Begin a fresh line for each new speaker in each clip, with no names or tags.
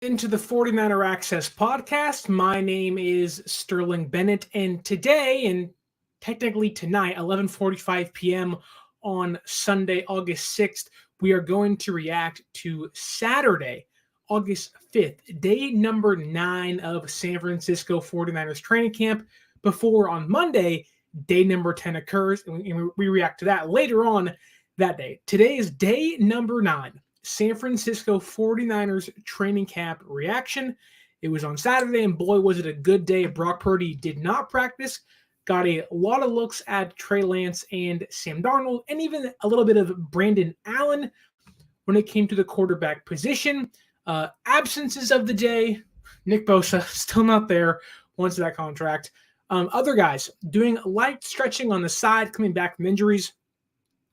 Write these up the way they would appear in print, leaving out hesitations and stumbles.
Into the 49er Access podcast. My name is Sterling Bennett, and today, and technically tonight, 11:45 p.m. on Sunday, August 6th, we are going to react to Saturday, August 5th, day number 9 of San Francisco 49ers training camp, before on Monday, day number 10 occurs, and we react to that later on that day. Today is day number 9. San Francisco 49ers training camp reaction. It was on Saturday, and boy, was it a good day. Brock Purdy did not practice, got a lot of looks at Trey Lance and Sam Darnold, and even a little bit of Brandon Allen when it came to the quarterback position. Absences of the day, Nick Bosa, still not there once that contract. Other guys doing light stretching on the side, coming back from injuries.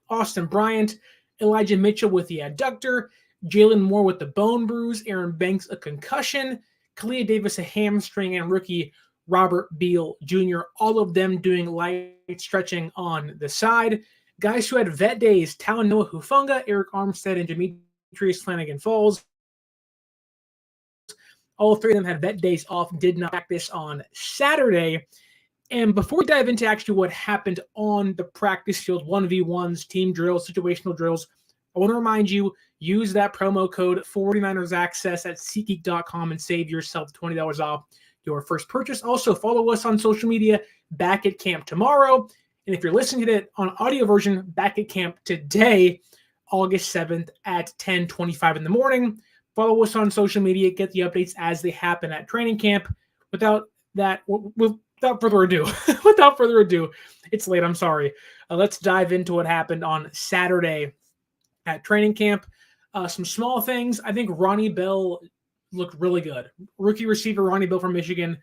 Austin Bryant, Elijah Mitchell with the adductor, Jalen Moore with the bone bruise, Aaron Banks a concussion, Kalia Davis a hamstring, and rookie Robert Beal Jr., all of them doing light stretching on the side. Guys who had vet days, Talanoa Hufanga, Eric Armstead, and Demetrius Flanagan-Falls. All three of them had vet days off, did not practice on Saturday. And before we dive into actually what happened on the practice field, 1v1s, team drills, situational drills, I want to remind you, use that promo code 49ers Access at SeatGeek.com and save yourself $20 off your first purchase. Also, follow us on social media, back at camp tomorrow. And if you're listening to it on audio version, back at camp today, August 7th at 10:25 in the morning. Follow us on social media, get the updates as they happen at training camp. Without further ado, it's late, I'm sorry. Let's dive into what happened on Saturday at training camp. Some small things. I think Ronnie Bell looked really good. Rookie receiver Ronnie Bell from Michigan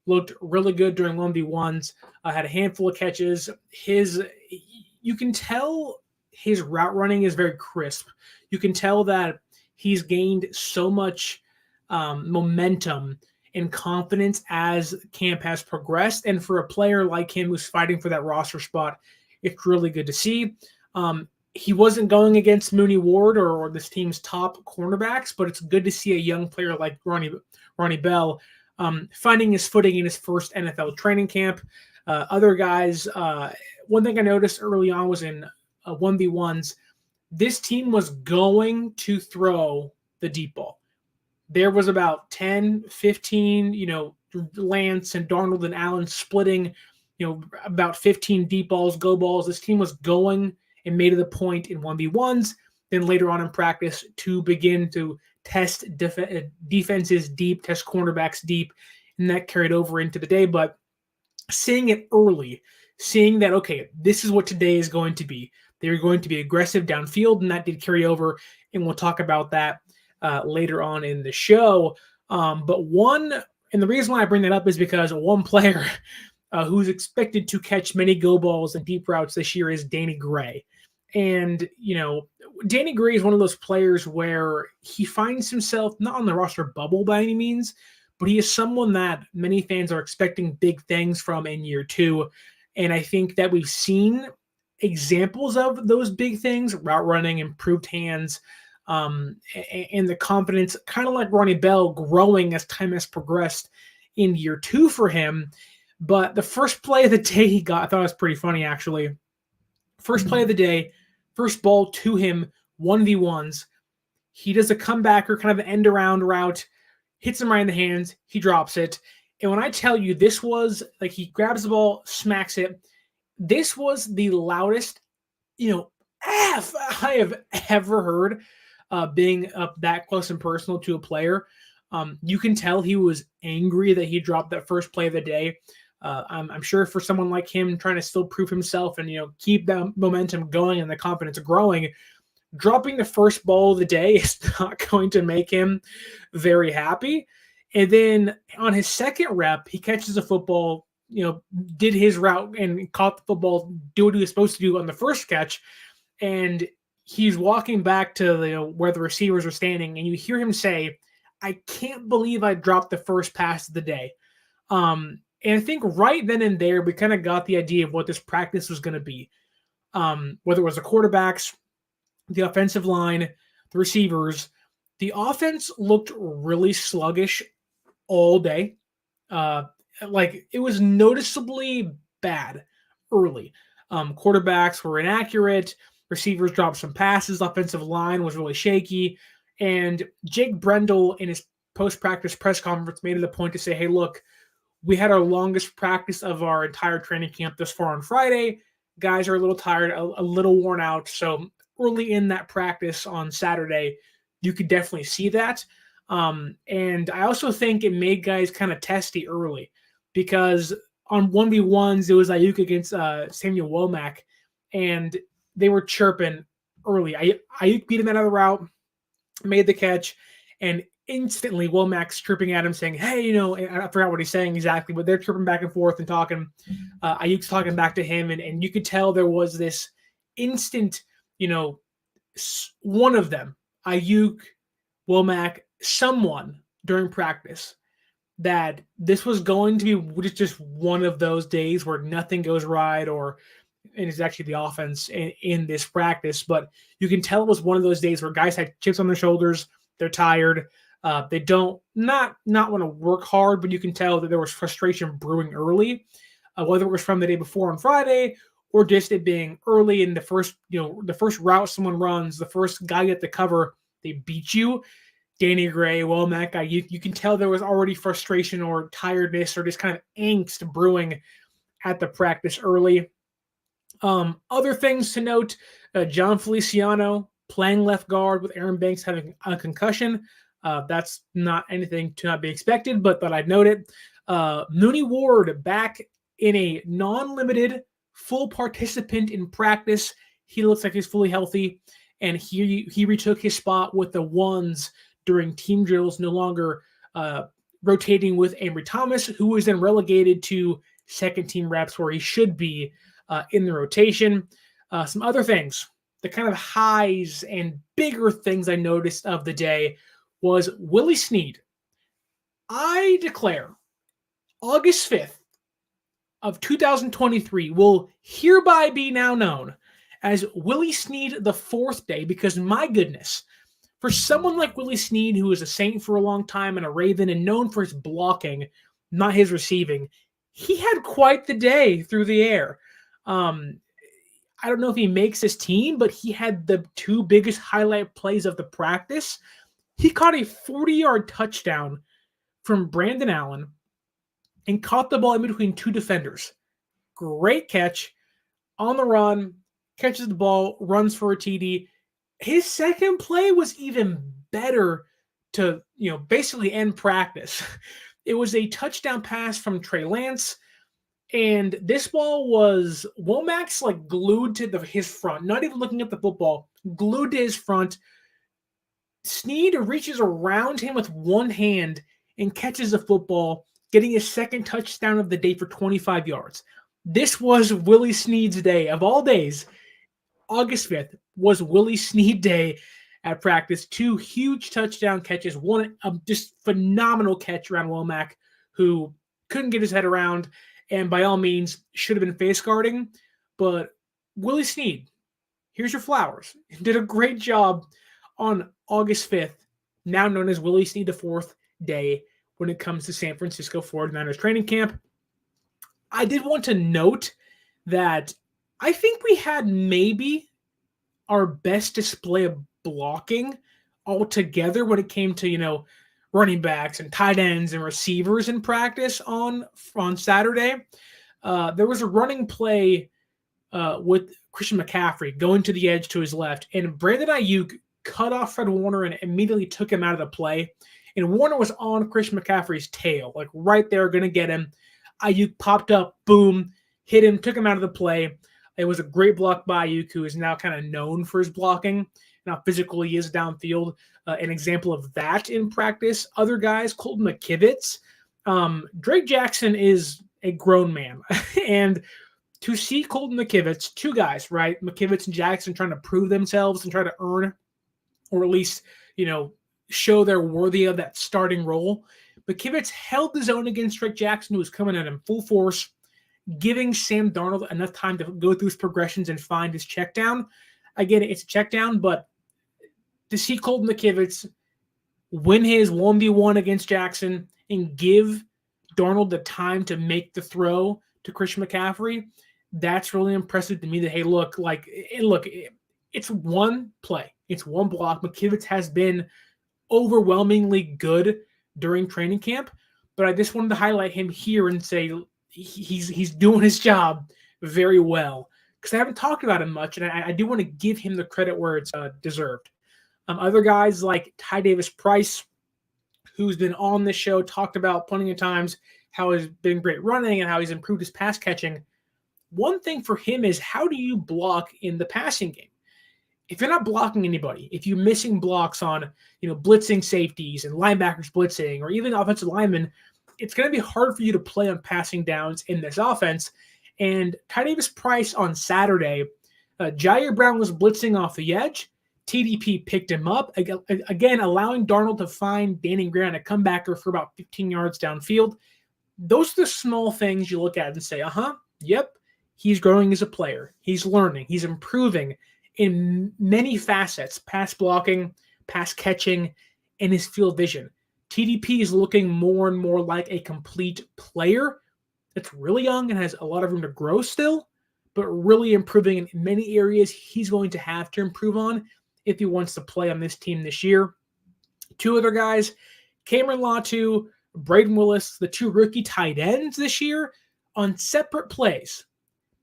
looked really good during 1v1s. Had a handful of catches. You can tell his route running is very crisp. You can tell that he's gained so much momentum and confidence as camp has progressed. And for a player like him who's fighting for that roster spot, it's really good to see. He wasn't going against Mooney Ward or this team's top cornerbacks, but it's good to see a young player like Ronnie Bell finding his footing in his first NFL training camp. Other guys, one thing I noticed early on was in 1v1s, this team was going to throw the deep ball. There was about 10, 15, Lance and Darnold and Allen splitting, about 15 deep balls, go balls. This team was going and made it a point in 1v1s, then later on in practice to begin to test defenses deep, test cornerbacks deep, and that carried over into the day. But seeing it early, seeing that, okay, this is what today is going to be. They're going to be aggressive downfield, and that did carry over, and we'll talk about that later on in the show. And the reason why I bring that up is because one player who's expected to catch many go balls and deep routes this year is Danny Gray. And, Danny Gray is one of those players where he finds himself not on the roster bubble by any means, but he is someone that many fans are expecting big things from in year 2. And I think that we've seen examples of those big things, route running, improved hands, and the confidence, kind of like Ronnie Bell, growing as time has progressed in year 2 for him. But the first play of the day he got, I thought it was pretty funny, actually. First play of the day, first ball to him, 1v1s. He does a comebacker, kind of an end-around route, hits him right in the hands. He drops it. And when I tell you this was, like, he grabs the ball, smacks it, this was the loudest, F I have ever heard being up that close and personal to a player. You can tell he was angry that he dropped that first play of the day. I'm sure for someone like him trying to still prove himself and, keep that momentum going and the confidence growing, dropping the first ball of the day is not going to make him very happy. And then on his second rep, he catches a football did his route and caught the football, do what he was supposed to do on the first catch. And he's walking back to where the receivers are standing, and you hear him say, "I can't believe I dropped the first pass of the day." And I think right then and there, we kind of got the idea of what this practice was going to be. Whether it was the quarterbacks, the offensive line, the receivers, the offense looked really sluggish all day. It was noticeably bad early. Quarterbacks were inaccurate. Receivers dropped some passes. Offensive line was really shaky. And Jake Brendel, in his post-practice press conference, made it a point to say, "Hey, look, we had our longest practice of our entire training camp this far on Friday. Guys are a little tired, a little worn out. So early in that practice on Saturday, you could definitely see that." And I also think it made guys kind of testy early, because on 1v1s, it was Aiyuk against Samuel Womack, and they were chirping early. Aiyuk beat him out of the route, made the catch, and instantly Womack's chirping at him saying, "Hey, I forgot what he's saying exactly, but they're chirping back and forth and talking. Ayuk's talking back to him, and you could tell there was this instant, one of them, Aiyuk, Womack, someone during practice, that this was going to be just one of those days where nothing goes right, and it's actually the offense in this practice. But you can tell it was one of those days where guys had chips on their shoulders. They're tired. They don't not want to work hard, but you can tell that there was frustration brewing early, whether it was from the day before on Friday or just it being early in the first route someone runs, the first guy at the cover, they beat you. Danny Gray, Womack, you can tell there was already frustration or tiredness or just kind of angst brewing at the practice early. Other things to note, John Feliciano playing left guard with Aaron Banks having a concussion. That's not anything to not be expected, but thought I'd note it. Mooney Ward back in a non-limited full participant in practice. He looks like he's fully healthy, and he retook his spot with the ones during team drills, no longer rotating with Ambry Thomas, who was then relegated to second team reps where he should be in the rotation. Some other things, the kind of highs and bigger things I noticed of the day was Willie Snead. I declare August 5th of 2023 will hereby be now known as Willie Snead the fourth day, because my goodness, for someone like Willie Snead, who was a Saint for a long time and a Raven and known for his blocking, not his receiving, he had quite the day through the air. I don't know if he makes his team, but he had the two biggest highlight plays of the practice. He caught a 40-yard touchdown from Brandon Allen and caught the ball in between two defenders. Great catch on the run, catches the ball, runs for a TD. His second play was even better to, basically end practice. It was a touchdown pass from Trey Lance, and this ball was Womack's glued to his front, not even looking at the football, glued to his front. Snead reaches around him with one hand and catches the football, getting his second touchdown of the day for 25 yards. This was Willie Snead's day. Of all days, August 5th was Willie Snead day at practice. Two huge touchdown catches, one just phenomenal catch around Womack, who couldn't get his head around and by all means should have been face guarding. But Willie Snead, here's your flowers. He did a great job on August 5th, now known as Willie Snead the fourth day when it comes to San Francisco 49ers training camp. I did want to note that I think we had maybe our best display of blocking altogether when it came to, running backs and tight ends and receivers in practice on Saturday. There was a running play with Christian McCaffrey going to the edge to his left, and Brandon Aiyuk cut off Fred Warner and immediately took him out of the play. And Warner was on Christian McCaffrey's tail, right there, going to get him. Aiyuk popped up, boom, hit him, took him out of the play. It was a great block by Aiyuk, who is now kind of known for his blocking and how physical he is downfield. An example of that in practice. Other guys, Colton McKivitz. Drake Jackson is a grown man. And to see Colton McKivitz, two guys, right? McKivitz and Jackson trying to prove themselves and try to earn, or at least, show they're worthy of that starting role. McKivitz held his own against Drake Jackson, who was coming at him full force, giving Sam Darnold enough time to go through his progressions and find his check down. Again, it's a check down, but to see Colton McKivitz win his 1v1 against Jackson and give Darnold the time to make the throw to Christian McCaffrey, that's really impressive to me. That, hey, look, it's one play. It's one block. McKivitz has been overwhelmingly good during training camp, but I just wanted to highlight him here and say he's doing his job very well, because I haven't talked about him much, and I do want to give him the credit where it's deserved. Other guys like Ty Davis-Price, who's been on this show, talked about plenty of times how he's been great running and how he's improved his pass catching. One thing for him is, how do you block in the passing game? If you're not blocking anybody, if you're missing blocks on, blitzing safeties and linebackers blitzing, or even offensive linemen, it's going to be hard for you to play on passing downs in this offense. And Ty Davis-Price on Saturday, Ji'Ayir Brown was blitzing off the edge. TDP picked him up, again, allowing Darnold to find Danny Grant, a comebacker, for about 15 yards downfield. Those are the small things you look at and say, yep, he's growing as a player. He's learning. He's improving in many facets: pass blocking, pass catching, and his field vision. TDP is looking more and more like a complete player that's really young and has a lot of room to grow still, but really improving in many areas he's going to have to improve on if he wants to play on this team this year. Two other guys, Cameron Latu, Braden Willis, the two rookie tight ends this year, on separate plays.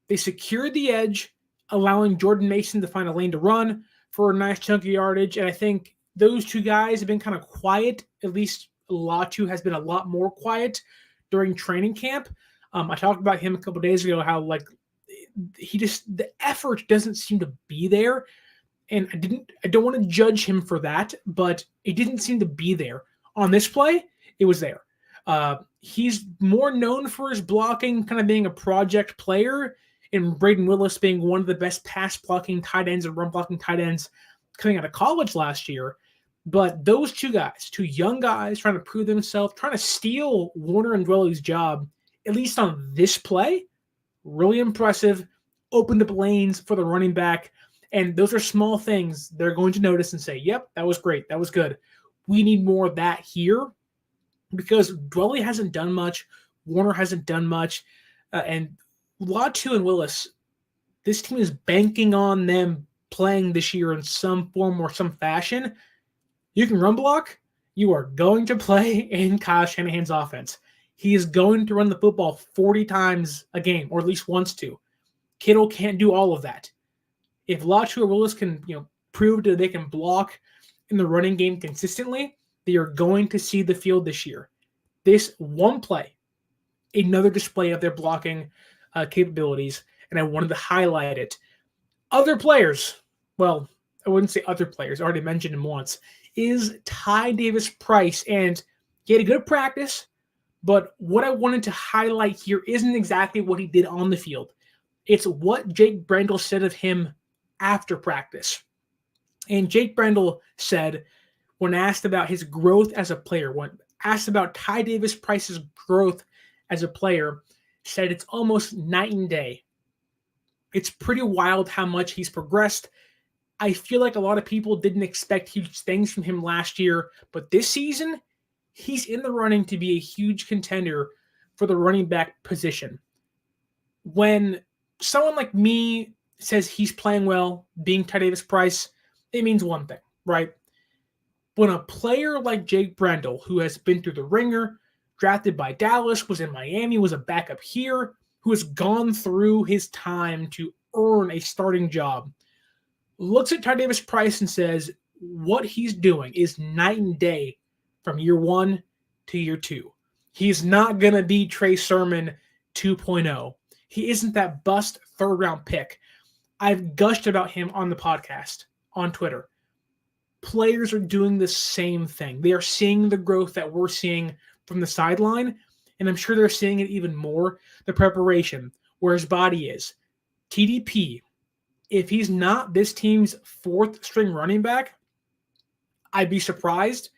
They secured the edge, allowing Jordan Mason to find a lane to run for a nice chunk of yardage. And I think those two guys have been kind of quiet. At least Latu has been a lot more quiet during training camp. I talked about him a couple days ago, how the effort doesn't seem to be there. And I don't want to judge him for that, but it didn't seem to be there. On this play, it was there. He's more known for his blocking, kind of being a project player, and Braden Willis being one of the best pass blocking tight ends and run blocking tight ends coming out of college last year. But those two guys, two young guys trying to prove themselves, trying to steal Warner and Dwelly's job, at least on this play, really impressive. Opened up lanes for the running back. And those are small things they're going to notice and say, yep, that was great. That was good. We need more of that here, because Dwelly hasn't done much. Warner hasn't done much. And Latu and Willis, this team is banking on them playing this year in some form or some fashion. You can run block. You are going to play in Kyle Shanahan's offense. He is going to run the football 40 times a game, or at least wants to. Kittle can't do all of that. If Latu or Willis can, prove that they can block in the running game consistently, they are going to see the field this year. This one play, another display of their blocking capabilities, and I wanted to highlight it. Other players, well, I wouldn't say other players, I already mentioned him once, is Ty Davis-Price, and he had a good practice, but what I wanted to highlight here isn't exactly what he did on the field. It's what Jake Brendel said of him after practice. And Jake Brendel said, when asked about his growth as a player, when asked about Ty Davis-Price's growth as a player, said it's almost night and day. It's pretty wild how much he's progressed. I feel like a lot of people didn't expect huge things from him last year, but this season, he's in the running to be a huge contender for the running back position. When someone like me says he's playing well, being Ty Davis-Price, it means one thing, right? When a player like Jake Brendel, who has been through the ringer, drafted by Dallas, was in Miami, was a backup here, who has gone through his time to earn a starting job, looks at Ty Davis-Price and says what he's doing is night and day from year 1 to year 2. He's not going to be Trey Sermon 2.0. He isn't that bust third-round pick. I've gushed about him on the podcast, on Twitter. Players are doing the same thing. They are seeing the growth that we're seeing from the sideline, and I'm sure they're seeing it even more, the preparation, where his body is. TDP, if he's not this team's fourth string running back, I'd be surprised,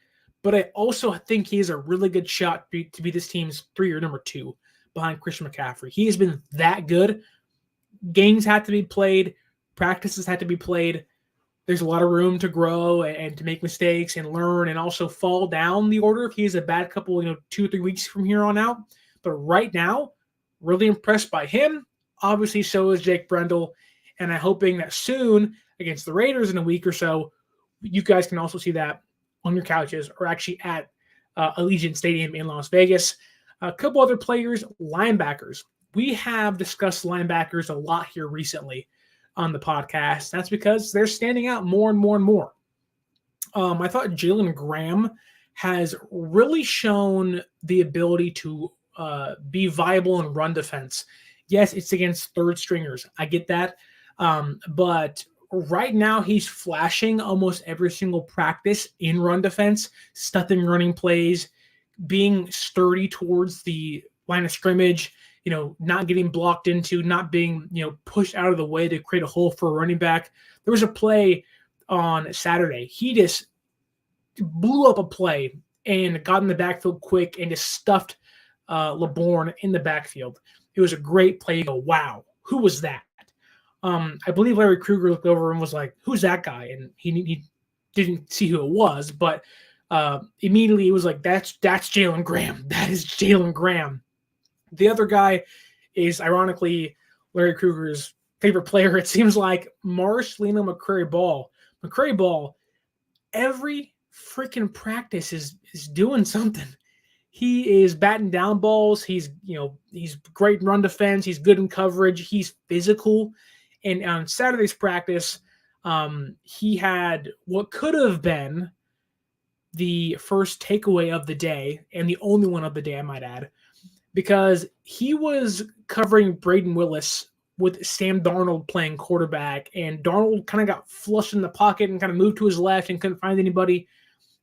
but I also think he has a really good shot to be this team's 3 or number 2 behind Christian McCaffrey. He has been that good. Games had to be played. Practices had to be played. There's a lot of room to grow and to make mistakes and learn and also fall down the order if he has a bad couple, 2 or 3 weeks from here on out. But right now, really impressed by him. Obviously, so is Jake Brendel. And I'm hoping that soon against the Raiders in a week or so, you guys can also see that on your couches or actually at Allegiant Stadium in Las Vegas. A couple other players, linebackers. We have discussed linebackers a lot here recently on the podcast. That's because they're standing out more and more and more. I thought Jalen Graham has really shown the ability to be viable in run defense. Yes, it's against third stringers. I get that. But right now he's flashing almost every single practice in run defense, stuffing running plays, being sturdy towards the line of scrimmage, not getting blocked into, not being, pushed out of the way to create a hole for a running back. There was a play on Saturday. He just blew up a play and got in the backfield quick and just stuffed LeBourne in the backfield. It was a great play. You go, wow, who was that? I believe Larry Krueger looked over and was like, who's that guy? And he didn't see who it was, but immediately it was like, that's Jalen Graham. That is Jalen Graham. The other guy is, ironically, Larry Krueger's favorite player. It seems like Marcelino McCrary-Ball. McCrary-Ball, every freaking practice is doing something. He is batting down balls. He's great in run defense. He's good in coverage. He's physical. And on Saturday's practice, he had what could have been the first takeaway of the day, and the only one of the day, I might add, because he was covering Braden Willis with Sam Darnold playing quarterback, and Darnold kind of got flushed in the pocket and kind of moved to his left and couldn't find anybody.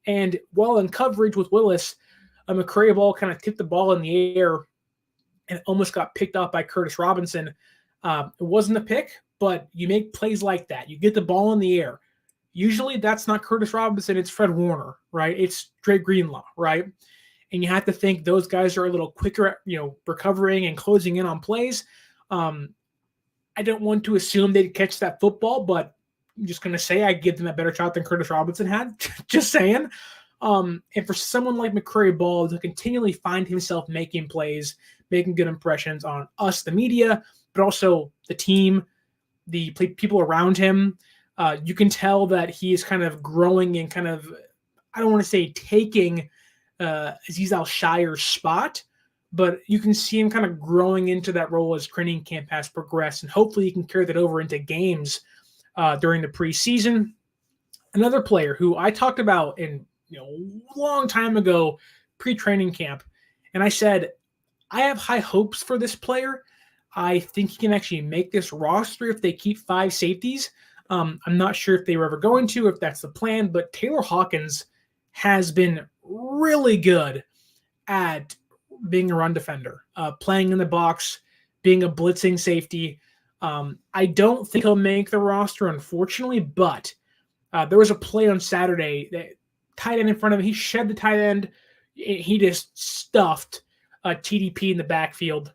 And while in coverage with Willis, McCrary-Ball kind of tipped the ball in the air and almost got picked off by Curtis Robinson. It wasn't a pick, but you make plays like that. You get the ball in the air. Usually that's not Curtis Robinson, it's Fred Warner, right? It's Dre Greenlaw, right? And you have to think those guys are a little quicker at, recovering and closing in on plays. I don't want to assume they'd catch that football, but I'm just going to say I give them a better shot than Curtis Robinson had. Just saying. And for someone like McCrary-Ball to continually find himself making plays, making good impressions on us, the media, but also the team, the people around him, you can tell that he is kind of growing and kind of, I don't want to say taking Azeez Al-Shire's spot, but you can see him kind of growing into that role as training camp has progressed, and hopefully he can carry that over into games during the preseason. Another player who I talked about in a long time ago, pre-training camp, and I said, I have high hopes for this player. I think he can actually make this roster if they keep 5 safeties. I'm not sure if they were ever going to, if that's the plan, but Taylor Hawkins has been really good at being a run defender, playing in the box, being a blitzing safety. I don't think he'll make the roster, unfortunately, but there was a play on Saturday that tight end in front of him. He shed the tight end. He just stuffed TDP in the backfield,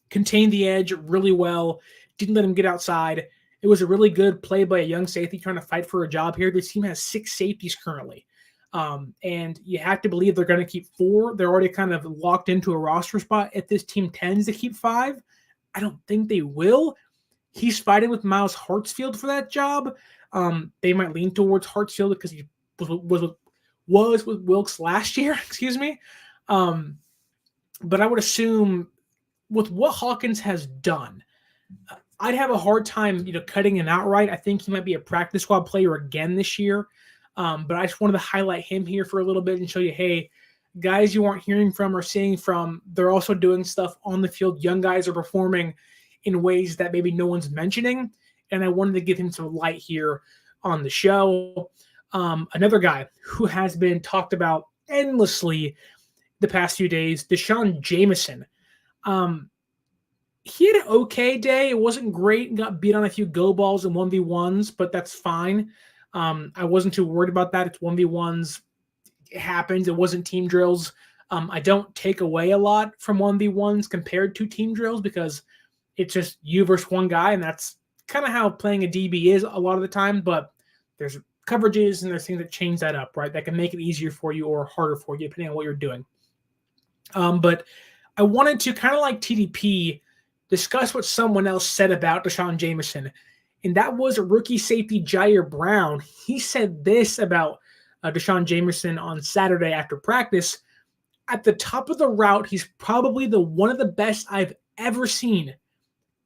contained the edge really well, didn't let him get outside. It was a really good play by a young safety trying to fight for a job here. This team has 6 safeties currently. And you have to believe they're going to keep 4. They're already kind of locked into a roster spot. If this team tends to keep 5, I don't think they will. He's fighting with Miles Hartsfield for that job. They might lean towards Hartsfield because he was with Wilkes last year, excuse me. But I would assume with what Hawkins has done, I'd have a hard time, cutting him outright. I think he might be a practice squad player again this year. But I just wanted to highlight him here for a little bit and show you, hey, guys you aren't hearing from or seeing from, they're also doing stuff on the field. Young guys are performing in ways that maybe no one's mentioning. And I wanted to give him some light here on the show. Another guy who has been talked about endlessly the past few days, Tashan Jamison. He had an okay day. It wasn't great. Got beat on a few go balls and 1v1s, but that's fine. I wasn't too worried about that. It's 1v1s. It happens. It wasn't team drills. I don't take away a lot from 1v1s compared to team drills because it's just you versus one guy, and that's kind of how playing a DB is a lot of the time. But there's coverages and there's things that change that up, right? That can make it easier for you or harder for you, depending on what you're doing. But I wanted to, kind of like TDP, discuss what someone else said about Tashan Jamison, and that was rookie safety Ji'Ayir Brown. He said this about Tashan Jamison on Saturday after practice. At the top of the route, he's probably one of the best I've ever seen.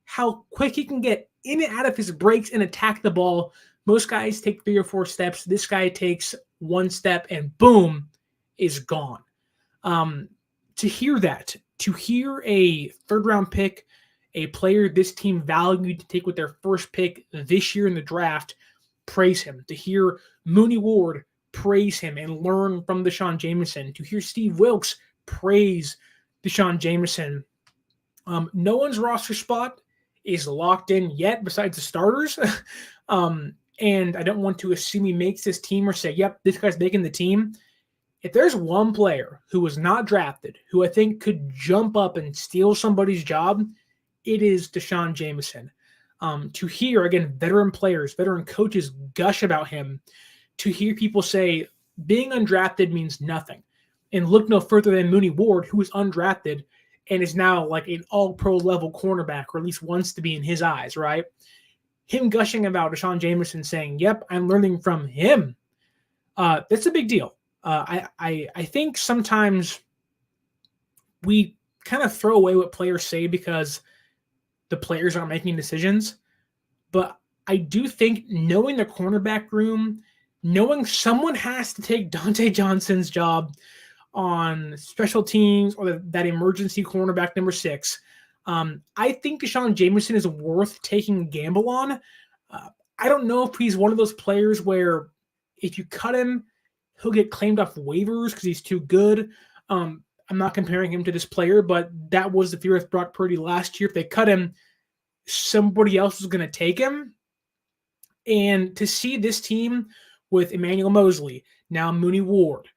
How quick he can get in and out of his breaks and attack the ball. Most guys take 3 or 4 steps. This guy takes 1 step and boom, is gone. To hear that, to hear a third-round pick, a player this team valued to take with their first pick this year in the draft, praise him. To hear Mooney Ward praise him and learn from Tashan Jamison. To hear Steve Wilkes praise Tashan Jamison. No one's roster spot is locked in yet besides the starters. And I don't want to assume he makes this team or say, yep, this guy's making the team. If there's one player who was not drafted, who I think could jump up and steal somebody's job, it is Tashan Jamison. To hear, again, veteran players, veteran coaches gush about him, to hear people say being undrafted means nothing. And look no further than Mooney Ward, who is undrafted and is now like an all-pro level cornerback, or at least wants to be in his eyes, right? Him gushing about Tashan Jamison saying, yep, I'm learning from him. That's a big deal. I think sometimes we kind of throw away what players say because the players aren't making decisions. But I do think knowing the cornerback room, knowing someone has to take Dante Johnson's job on special teams or that emergency cornerback number 6, I think Tashan Jamison is worth taking a gamble on. I don't know if he's one of those players where if you cut him, he'll get claimed off waivers because he's too good. I'm not comparing him to this player, but that was the fear with Brock Purdy last year. If they cut him, somebody else is going to take him. And to see this team with Emmanuel Mosley, now Mooney Ward,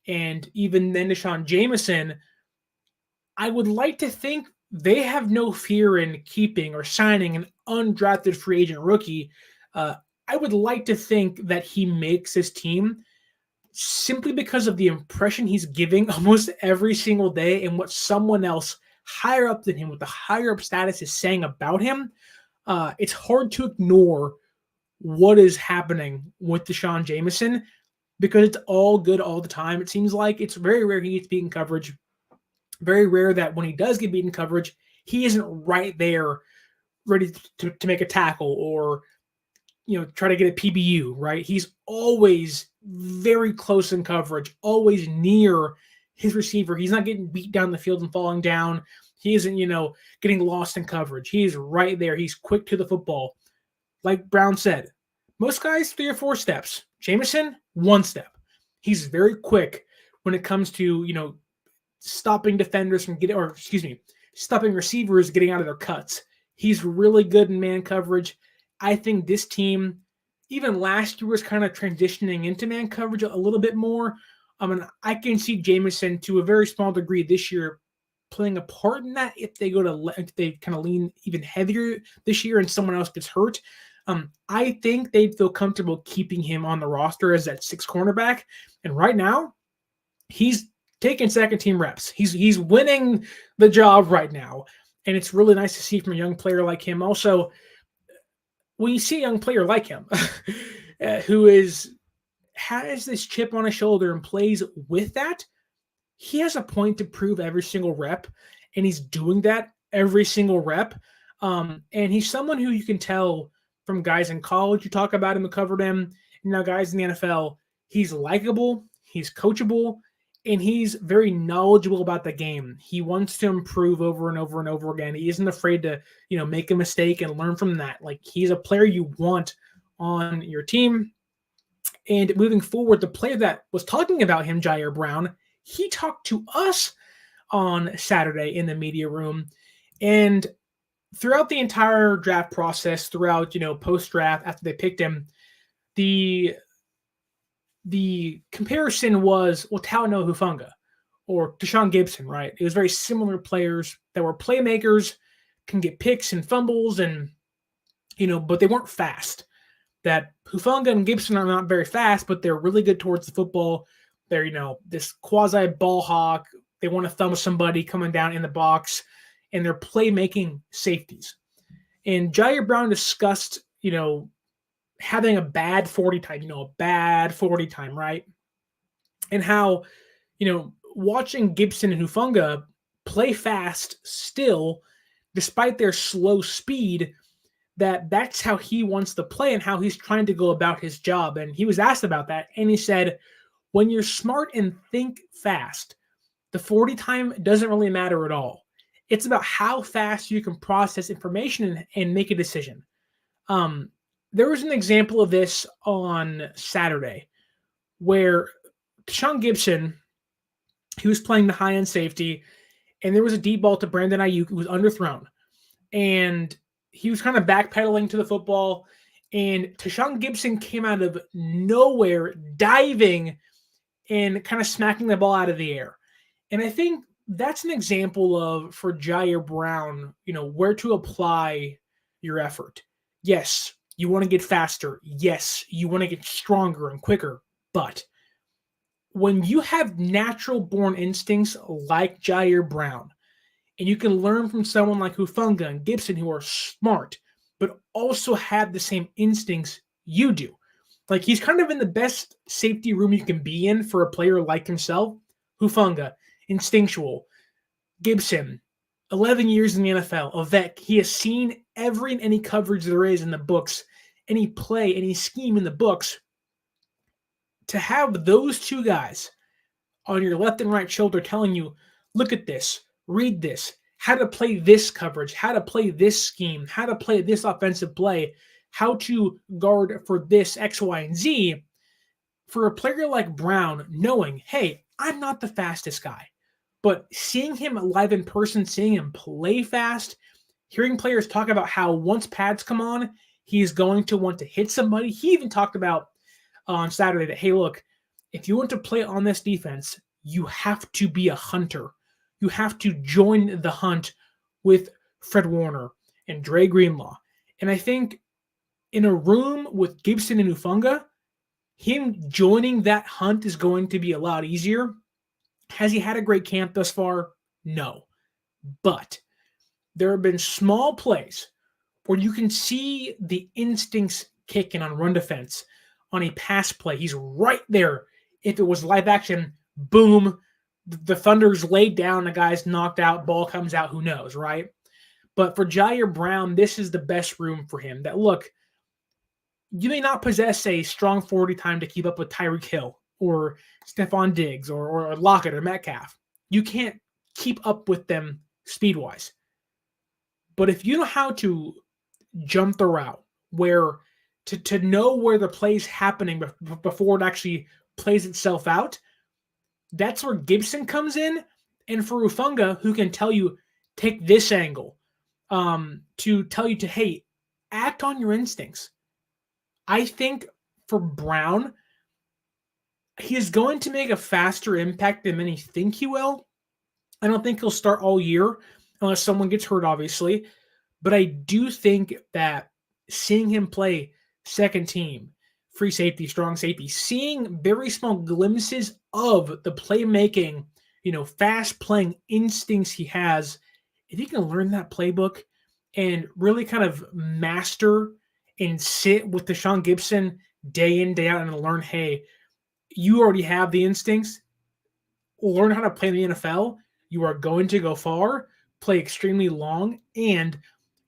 and even then Tashan Jamison, I would like to think they have no fear in keeping or signing an undrafted free agent rookie. I would like to think that he makes this team simply because of the impression he's giving almost every single day and what someone else higher up than him with the higher up status is saying about him. It's hard to ignore what is happening with Tashan Jamison because it's all good all the time. It seems like it's very rare he gets beaten coverage. Very rare that when he does get beaten coverage, he isn't right there ready to make a tackle or, try to get a PBU, right? He's always very close in coverage, always near his receiver. He's not getting beat down the field and falling down. He isn't, getting lost in coverage. He's right there. He's quick to the football. Like Brown said, most guys 3 or 4 steps. Jamison, 1 step. He's very quick when it comes to, stopping defenders from stopping receivers getting out of their cuts. He's really good in man coverage. I think this team, even last year, was kind of transitioning into man coverage a little bit more. I can see Jamison to a very small degree this year playing a part in that if they kind of lean even heavier this year and someone else gets hurt. I think they'd feel comfortable keeping him on the roster as that 6 cornerback. And right now, he's taking second team reps. He's winning the job right now. And it's really nice to see from a young player like him. Also, when you see a young player like him who has this chip on his shoulder and plays with that, he has a point to prove every single rep, and he's doing that every single rep. And he's someone who you can tell from guys in college who talk about him and covered him, and now guys in the NFL, he's likable, he's coachable, and he's very knowledgeable about the game. He wants to improve over and over and over again. He isn't afraid to, make a mistake and learn from that. Like, he's a player you want on your team. And moving forward, the player that was talking about him, Ji'Ayir Brown, he talked to us on Saturday in the media room. And throughout the entire draft process, throughout, post-draft, after they picked him, the comparison was, well, Talanoa Hufanga or Tashan Gipson, right? It was very similar players that were playmakers, can get picks and fumbles, and, but they weren't fast. That Hufanga and Gipson are not very fast, but they're really good towards the football. They're, this quasi ball hawk. They want to thumb somebody coming down in the box, and they're playmaking safeties. And Ji'Ayir Brown discussed, having a bad 40 time, right? And how, watching Gipson and Hufanga play fast still, despite their slow speed, that's how he wants to play and how he's trying to go about his job. And he was asked about that, and he said, when you're smart and think fast, the 40 time doesn't really matter at all. It's about how fast you can process information and make a decision. There was an example of this on Saturday where Tashan Gipson, he was playing the high-end safety, and there was a deep ball to Brandon Ayuk who was underthrown. And he was kind of backpedaling to the football, and Tashan Gipson came out of nowhere, diving and kind of smacking the ball out of the air. And I think that's an example of, for Ji'Ayir Brown, where to apply your effort. Yes, you want to get faster. Yes, you want to get stronger and quicker. But when you have natural-born instincts like Ji'Ayir Brown, and you can learn from someone like Hufanga and Gipson who are smart, but also have the same instincts you do. Like, he's kind of in the best safety room you can be in for a player like himself. Hufanga, instinctual. Gipson, 11 years in the NFL, a vet. He has seen every and any coverage there is in the books, any play, any scheme in the books. To have those two guys on your left and right shoulder telling you, look at this, read this, how to play this coverage, how to play this scheme, how to play this offensive play, how to guard for this X, Y, and Z. For a player like Brown, knowing, hey, I'm not the fastest guy, but seeing him live in person, seeing him play fast, hearing players talk about how once pads come on, he's going to want to hit somebody. He even talked about on Saturday that, hey, look, if you want to play on this defense, you have to be a hunter. You have to join the hunt with Fred Warner and Dre Greenlaw. And I think in a room with Gipson and Hufanga, him joining that hunt is going to be a lot easier. Has he had a great camp thus far? No. But there have been small plays where you can see the instincts kicking on run defense, on a pass play. He's right there. If it was live action, boom, the Thunder's laid down, the guy's knocked out, ball comes out, who knows, right? But for Ji'Ayir Brown, this is the best room for him. That, look, you may not possess a strong 40 time to keep up with Tyreek Hill or Stephon Diggs or Lockett or Metcalf. You can't keep up with them speed-wise. But if you know how to jump the route, where to know where the play's happening before it actually plays itself out, that's where Gipson comes in. And for Hufanga, who can tell you, take this angle, to tell you to, hey, act on your instincts. I think for Brown, he is going to make a faster impact than many think he will. I don't think he'll start all year unless someone gets hurt, obviously. But I do think that seeing him play second team, free safety, strong safety, seeing very small glimpses of the playmaking, fast playing instincts he has, if he can learn that playbook and really kind of master and sit with Tashan Gipson day in, day out and learn, hey, you already have the instincts, learn how to play in the NFL, you are going to go far, play extremely long, and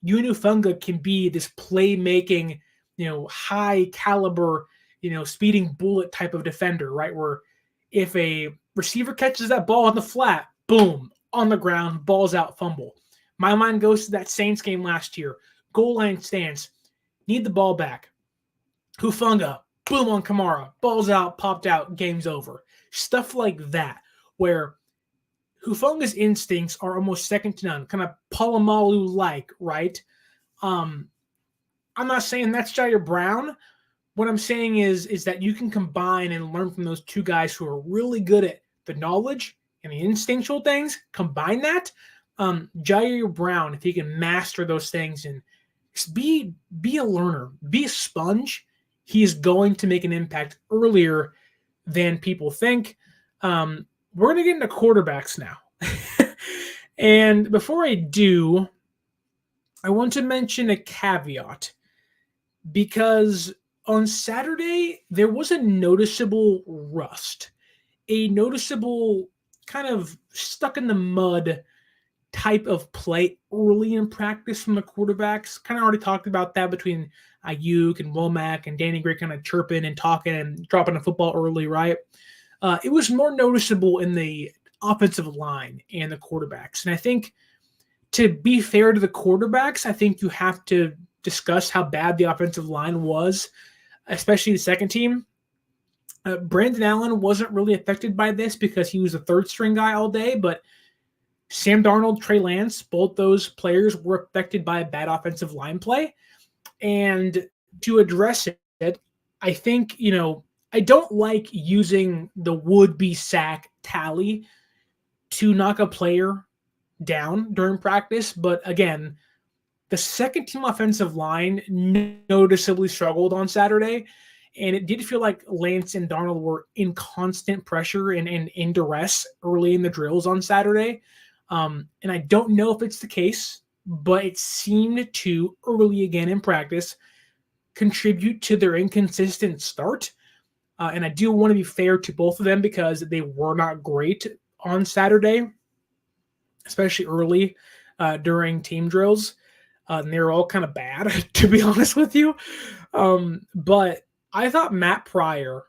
you and Hufanga can be this playmaking, high caliber, speeding bullet type of defender, right? Where if a receiver catches that ball on the flat, boom, on the ground, ball's out, fumble. My mind goes to that Saints game last year. Goal line stance, need the ball back. Hufanga, boom on Kamara, ball's out, popped out, game's over. Stuff like that. where Hufanga's instincts are almost second to none, kind of Palomalu-like, right? I'm not saying that's Ji'Ayir Brown. What I'm saying is that you can combine and learn from those two guys who are really good at the knowledge and the instinctual things. Combine that. Ji'Ayir Brown, if he can master those things and just be a learner, be a sponge, he is going to make an impact earlier than people think. We're going to get into quarterbacks now. And before I do, I want to mention a caveat, because on Saturday, there was a noticeable rust, a noticeable kind of stuck in the mud type of play early in practice from the quarterbacks. Kind of already talked about that between Ayuk and Womack and Danny Gray kind of chirping and talking and dropping a football early, right? It was more noticeable in the offensive line and the quarterbacks. And I think, to be fair to the quarterbacks, I think you have to discuss how bad the offensive line was, especially the second team. Brandon Allen wasn't really affected by this because he was a third string guy all day, but Sam Darnold, Trey Lance, both those players were affected by a bad offensive line play. And to address it, I think, I don't like using the would-be sack tally to knock a player down during practice. But again, the second team offensive line noticeably struggled on Saturday. And it did feel like Lance and Darnold were in constant pressure and in duress early in the drills on Saturday. And I don't know if it's the case, but it seemed to, early again in practice, contribute to their inconsistent start. And I do want to be fair to both of them because they were not great on Saturday, especially early during team drills. And they were all kind of bad, to be honest with you. But I thought Matt Pryor,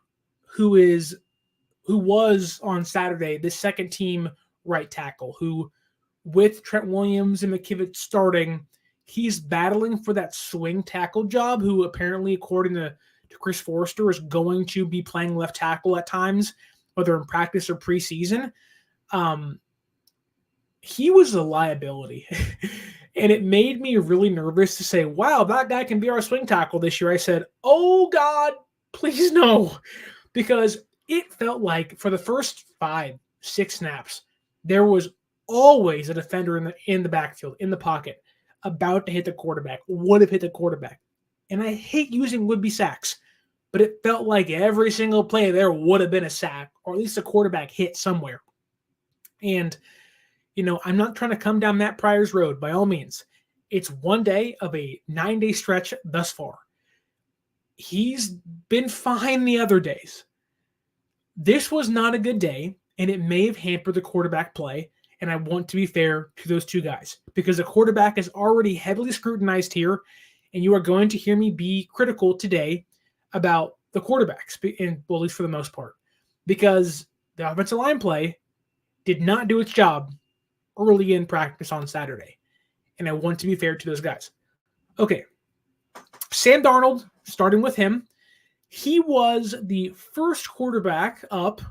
who was on Saturday the second team right tackle, who with Trent Williams and McKivitz starting, he's battling for that swing tackle job, who apparently, according to Chris Forrester, is going to be playing left tackle at times, whether in practice or preseason. He was a liability. And it made me really nervous to say, wow, that guy can be our swing tackle this year. I said, oh, God, please no. Because it felt like for the first 5-6 snaps, there was always a defender in the backfield, in the pocket, about to hit the quarterback, would have hit the quarterback. And I hate using would-be sacks, but it felt like every single play there would have been a sack, or at least a quarterback hit somewhere. And I'm not trying to come down Matt Pryor's road, by all means. It's one day of a 9-day stretch thus far. He's been fine the other days. This was not a good day, and it may have hampered the quarterback play, and I want to be fair to those two guys, because the quarterback is already heavily scrutinized here, and you are going to hear me be critical today about the quarterbacks, at least for the most part, because the offensive line play did not do its job early in practice on Saturday. And I want to be fair to those guys. Okay. Sam Darnold, starting with him, he was the first quarterback up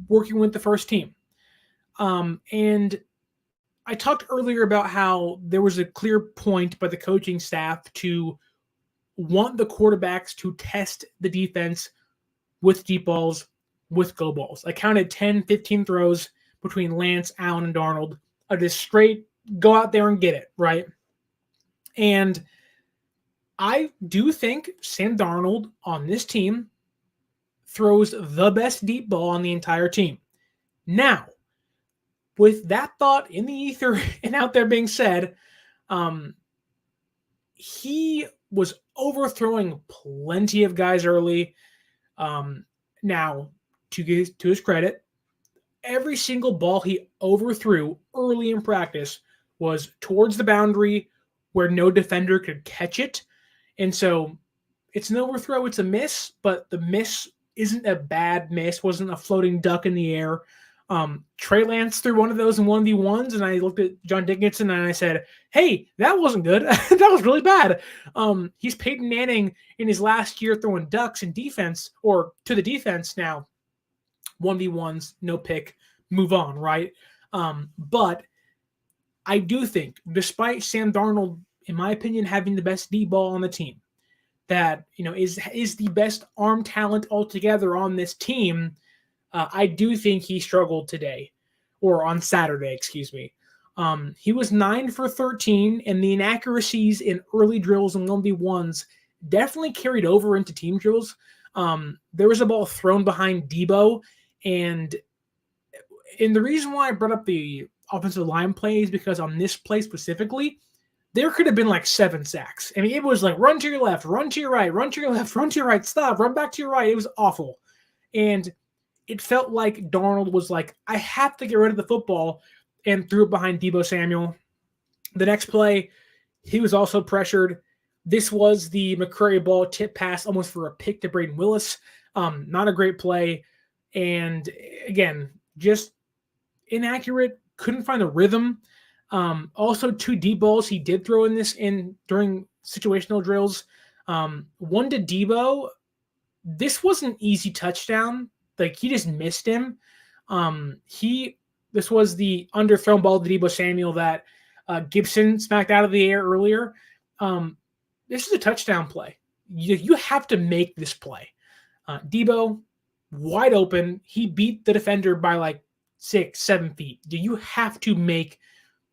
working with the first team. And I talked earlier about how there was a clear point by the coaching staff to want the quarterbacks to test the defense with deep balls, with go balls. I counted 10, 15 throws between Lance, Allen, and Darnold. Just straight go out there and get it, right? And I do think Sam Darnold on this team throws the best deep ball on the entire team. Now, with that thought in the ether and out there being said, he was overthrowing plenty of guys early. Now, to his credit, every single ball he overthrew early in practice was towards the boundary where no defender could catch it. And so it's an overthrow, it's a miss, but the miss isn't a bad miss, wasn't a floating duck in the air. Trey Lance threw one of those in 1v1s, and I looked at John Dickinson and I said, hey, that wasn't good. That was really bad. He's Peyton Manning in his last year throwing ducks in defense, or to the defense now. 1v1s, no pick, move on, right? But I do think, despite Sam Darnold, in my opinion, having the best deep ball on the team, that is the best arm talent altogether on this team. I do think he struggled today, or on Saturday, excuse me. He was 9 for 13, and the inaccuracies in early drills and 1v1s definitely carried over into team drills. There was a ball thrown behind Debo, and the reason why I brought up the offensive line play is because on this play specifically, there could have been like 7 sacks. I mean, it was like run to your left, run to your right, run to your left, run to your right, stop, run back to your right. It was awful. And it felt like Darnold was like, I have to get rid of the football, and threw it behind Debo Samuel. The next play, he was also pressured. This was the McCrary ball tip pass almost for a pick to Braden Willis. Not a great play. And again, just inaccurate, couldn't find the rhythm. Also 2 deep balls he did throw during situational drills. One to Debo. This was an easy touchdown. Like, he just missed him. This was the underthrown ball to Debo Samuel that Gipson smacked out of the air earlier. This is a touchdown play. You have to make this play. Debo, wide open. He beat the defender by like 6-7 feet. You have to make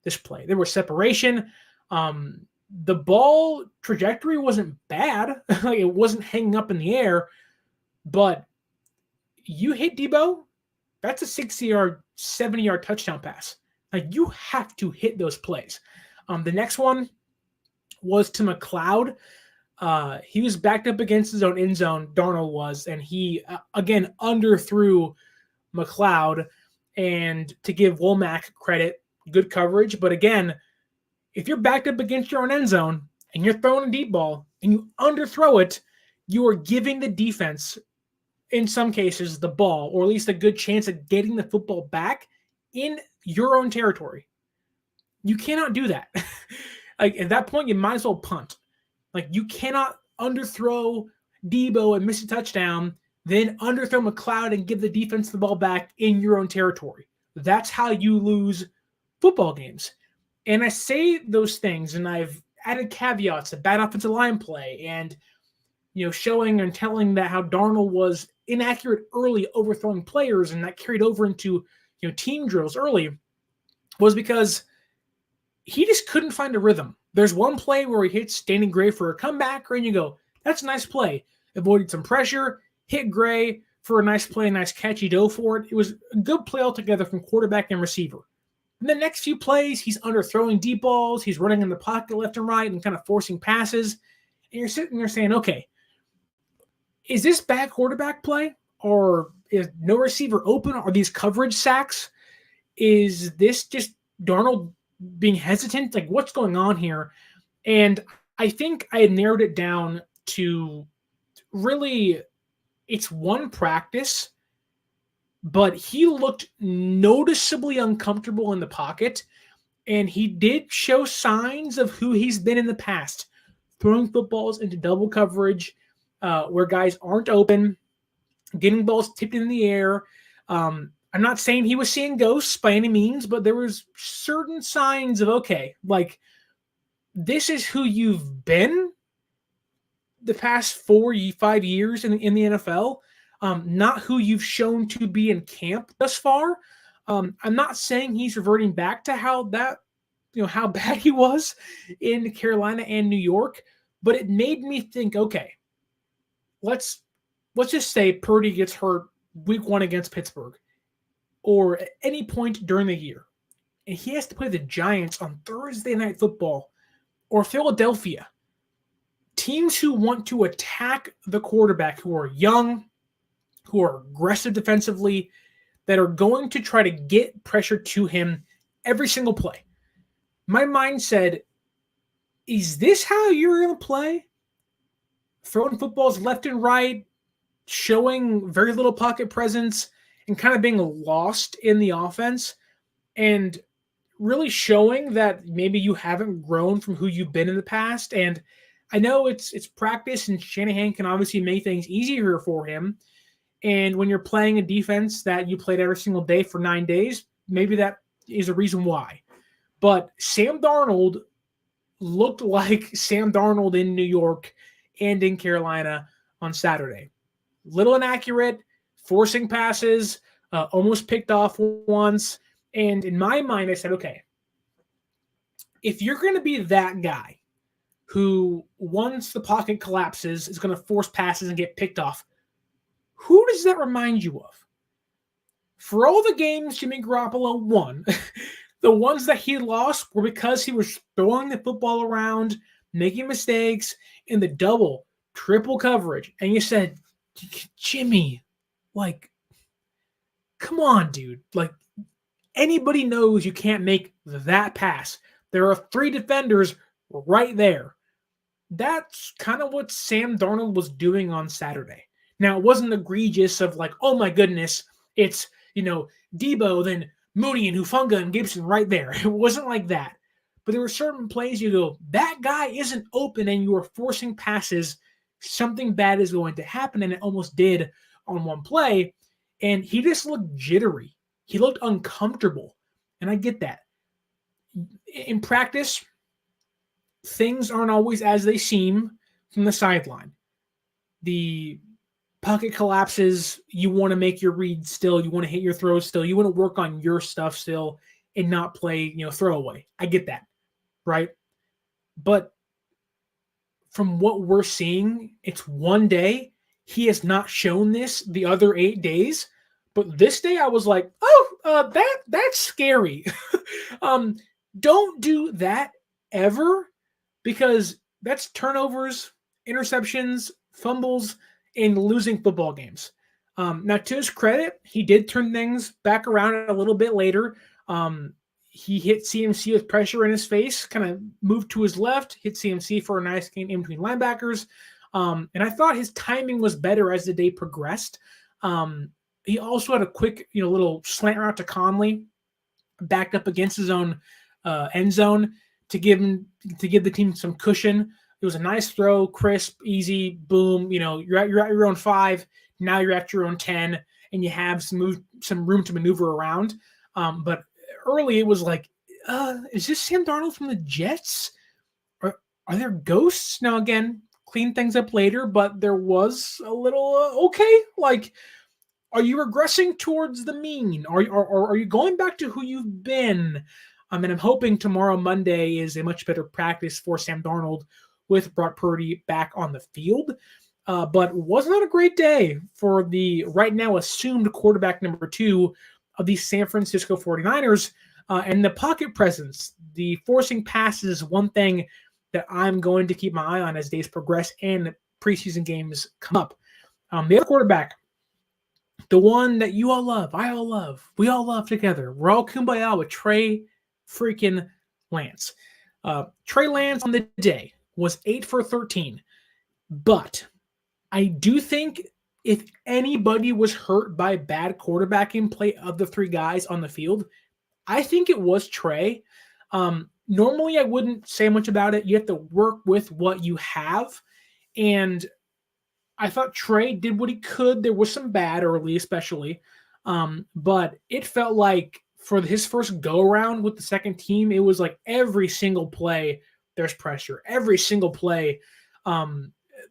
this play. There was separation. The ball trajectory wasn't bad. Like, it wasn't hanging up in the air, but you hit Debo, that's a 60-yard, 70-yard touchdown pass. Like, you have to hit those plays. The next one was to McLeod. He was backed up against his own end zone, Darnold was, and he, again, underthrew McLeod. And to give Womack credit, good coverage. But again, if you're backed up against your own end zone and you're throwing a deep ball and you underthrow it, you are giving the defense, in some cases, the ball, or at least a good chance of getting the football back in your own territory. You cannot do that. Like, at that point, you might as well punt. Like, you cannot underthrow Debo and miss a touchdown, then underthrow McLeod and give the defense the ball back in your own territory. That's how you lose football games. And I say those things, and I've added caveats to bad offensive line play and, showing and telling that how Darnold was inaccurate early, overthrowing players, and that carried over into, team drills early, was because he just couldn't find a rhythm. There's one play where he hits Danny Gray for a comeback, and you go, that's a nice play. Avoided some pressure, hit Gray for a nice play, nice catch. He dove for it. It was a good play altogether from quarterback and receiver. And the next few plays, he's underthrowing deep balls. He's running in the pocket left and right and kind of forcing passes. And you're sitting there saying, okay, is this bad quarterback play? Or is no receiver open? Are these coverage sacks? Is this just Darnold being hesitant? Like, what's going on here? And I think I had narrowed it down to really, it's one practice, but he looked noticeably uncomfortable in the pocket, and he did show signs of who he's been in the past, throwing footballs into double coverage where guys aren't open, getting balls tipped in the air. I'm not saying he was seeing ghosts by any means, but there was certain signs of, okay, like, this is who you've been the past 4-5 years in the NFL, not who you've shown to be in camp thus far. I'm not saying he's reverting back to how bad he was in Carolina and New York, but it made me think, okay, let's just say Purdy gets hurt week 1 against Pittsburgh or at any point during the year, and he has to play the Giants on Thursday Night Football or Philadelphia. Teams who want to attack the quarterback, who are young, who are aggressive defensively, that are going to try to get pressure to him every single play. My mind said, is this how you're going to play? Throwing footballs left and right, showing very little pocket presence, and kind of being lost in the offense, and really showing that maybe you haven't grown from who you've been in the past. And I know it's practice, and Shanahan can obviously make things easier for him. And when you're playing a defense that you played every single day for 9 days, maybe that is a reason why. But Sam Darnold looked like Sam Darnold in New York and in Carolina on Saturday. Little inaccurate, forcing passes, almost picked off once. And in my mind, I said, okay, if you're going to be that guy who, once the pocket collapses, is going to force passes and get picked off, who does that remind you of? For all the games Jimmy Garoppolo won, the ones that he lost were because he was throwing the football around, making mistakes in the double, triple coverage. And you said, Jimmy, like, come on, dude. Like, anybody knows you can't make that pass. There are 3 defenders right there. That's kind of what Sam Darnold was doing on Saturday. Now, it wasn't egregious of like, oh my goodness, it's, Debo, then Mooney and Hufanga and Gipson right there. It wasn't like that. But there were certain plays you go, that guy isn't open and you are forcing passes. Something bad is going to happen, and it almost did on one play. And he just looked jittery. He looked uncomfortable. And I get that. In practice, things aren't always as they seem from the sideline. The pocket collapses, you want to make your reads still, you want to hit your throws still, you want to work on your stuff still and not play, throwaway. I get that, right? But from what we're seeing, it's one day. He has not shown this the other 8 days, but this day I was like, that's scary. Don't do that ever, because that's turnovers, interceptions, fumbles, and losing football games. Now, to his credit, he did turn things back around a little bit later. He hit CMC with pressure in his face, kind of moved to his left, hit CMC for a nice gain in between linebackers. And I thought his timing was better as the day progressed. He also had a quick, little slant route to Conley, backed up against his own end zone to give the team some cushion. It was a nice throw, crisp, easy, boom. You're at your own 5. Now you're at your own 10, and you have some room to maneuver around. But early it was like, is this Sam Darnold from the Jets? Are there ghosts? Now again, clean things up later, but there was a little okay. Like, are you regressing towards the mean? Are you going back to who you've been? And I'm hoping tomorrow, Monday, is a much better practice for Sam Darnold with Brock Purdy back on the field. But was not a great day for the right now assumed quarterback number 2 of the San Francisco 49ers. And the pocket presence, the forcing passes is one thing that I'm going to keep my eye on as days progress and preseason games come up. The other quarterback, the one that you all love, I all love, we all love together. We're all kumbaya with Trey freaking Lance. Trey Lance on the day was 8 for 13. But I do think if anybody was hurt by bad quarterbacking play of the 3 guys on the field, I think it was Trey. Normally I wouldn't say much about it. You have to work with what you have. And I thought Trey did what he could. There was some bad early, especially. But it felt like for his first go-around with the second team, it was like every single play there's pressure. Every single play,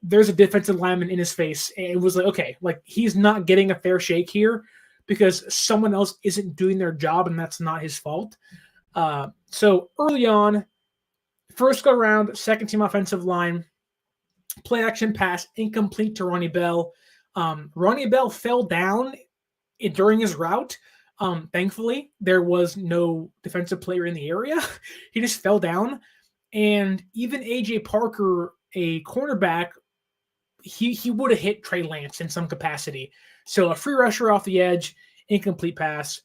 there's a defensive lineman in his face. And it was like, okay, like he's not getting a fair shake here because someone else isn't doing their job, and that's not his fault. So early on, first go around, second team offensive line, play action pass, incomplete to Ronnie Bell. Ronnie Bell fell down during his route. Thankfully, there was no defensive player in the area. He just fell down. And even A.J. Parker, a cornerback, he would have hit Trey Lance in some capacity. So a free rusher off the edge, incomplete pass.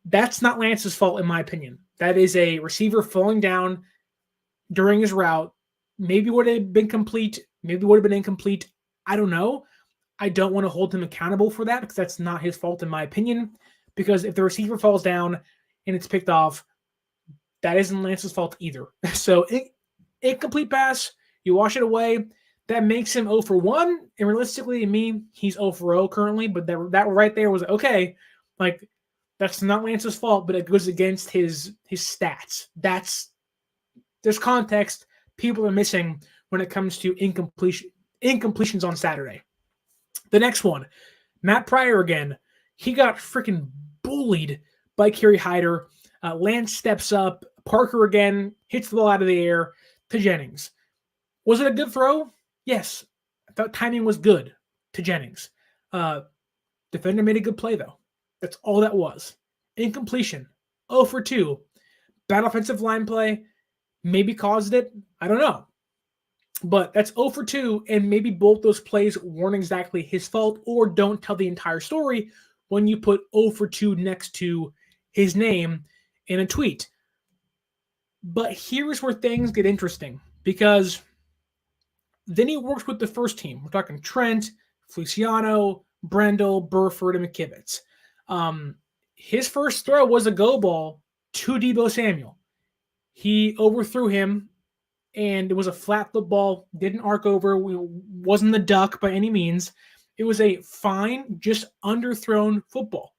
That's not Lance's fault, in my opinion. That is a receiver falling down during his route. Maybe would have been complete. Maybe would have been incomplete. I don't know. I don't want to hold him accountable for that because that's not his fault, in my opinion. Because if the receiver falls down and it's picked off, that isn't Lance's fault either. So incomplete pass, you wash it away. That makes him 0 for 1. And realistically, to me, he's 0 for 0 currently. But that right there was okay. Like, that's not Lance's fault, but it goes against his stats. There's context people are missing when it comes to incompletions on Saturday. The next one, Matt Pryor again. He got freaking bullied by Kerry Hyder. Lance steps up. Parker again hits the ball out of the air to Jennings. Was it a good throw? Yes. I thought timing was good to Jennings. Defender made a good play, though. That's all that was. Incompletion. 0 for 2. Bad offensive line play. Maybe caused it. I don't know. But that's 0 for 2, and maybe both those plays weren't exactly his fault or don't tell the entire story when you put 0 for 2 next to his name in a tweet. But here's where things get interesting, because then he works with the first team. We're talking Trent, Feliciano, Brendel, Burford, and McKivitz. His first throw was a go ball to Deebo Samuel. He overthrew him, and it was a flat football, didn't arc over, wasn't the duck by any means. It was a fine, just overthrown football.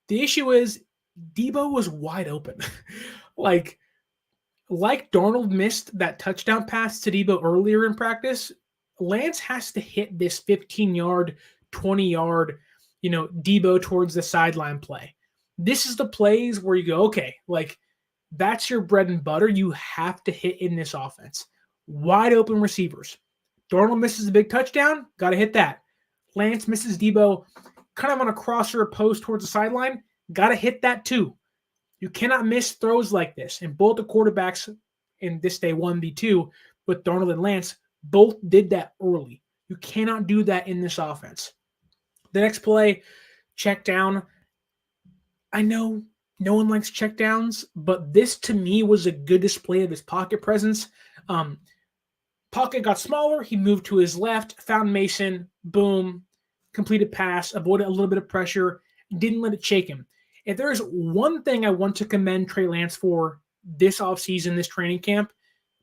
The issue is Deebo was wide open. like Darnold missed that touchdown pass to Deebo earlier in practice, Lance has to hit this 15-yard, 20-yard, Deebo towards the sideline play. This is the plays where you go, okay, like that's your bread and butter. You have to hit in this offense. Wide open receivers. Darnold misses a big touchdown, got to hit that. Lance misses Deebo kind of on a crosser post towards the sideline, got to hit that too. You cannot miss throws like this. And both the quarterbacks in this day 1v2 with Darnold and Lance both did that early. You cannot do that in this offense. The next play, check down. I know no one likes check downs, but this to me was a good display of his pocket presence. Pocket got smaller. He moved to his left, found Mason, boom, completed pass, avoided a little bit of pressure, didn't let it shake him. If there's one thing I want to commend Trey Lance for this offseason, this training camp,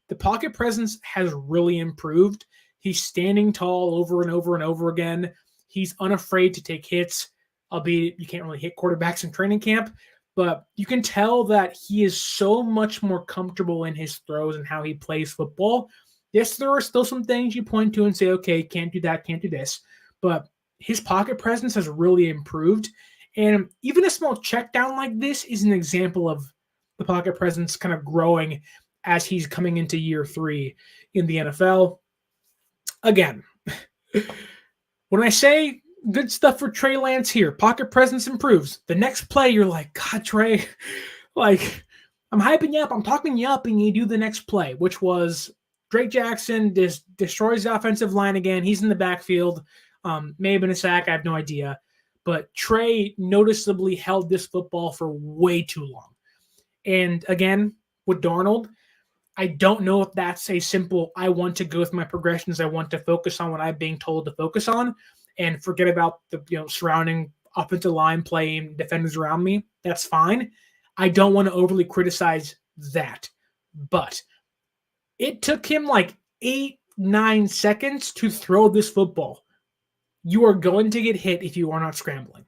the pocket presence has really improved. He's standing tall over and over and over again. He's unafraid to take hits, albeit you can't really hit quarterbacks in training camp, but you can tell that he is so much more comfortable in his throws and how he plays football. Yes, there are still some things you point to and say, okay, can't do that, can't do this, but his pocket presence has really improved. And even a small check down like this is an example of the pocket presence kind of growing as he's coming into year 3 in the NFL. Again, when I say good stuff for Trey Lance here, pocket presence improves. The next play, you're like, God, Trey, like, I'm hyping you up. I'm talking you up, and you do the next play, which was Drake Jackson destroys the offensive line again. He's in the backfield. May have been a sack. I have no idea. But Trey noticeably held this football for way too long. And again, with Darnold, I don't know if that's a simple, I want to go with my progressions. I want to focus on what I'm being told to focus on and forget about the surrounding offensive line playing defenders around me. That's fine. I don't want to overly criticize that. But it took him like 8-9 seconds to throw this football. You are going to get hit if you are not scrambling.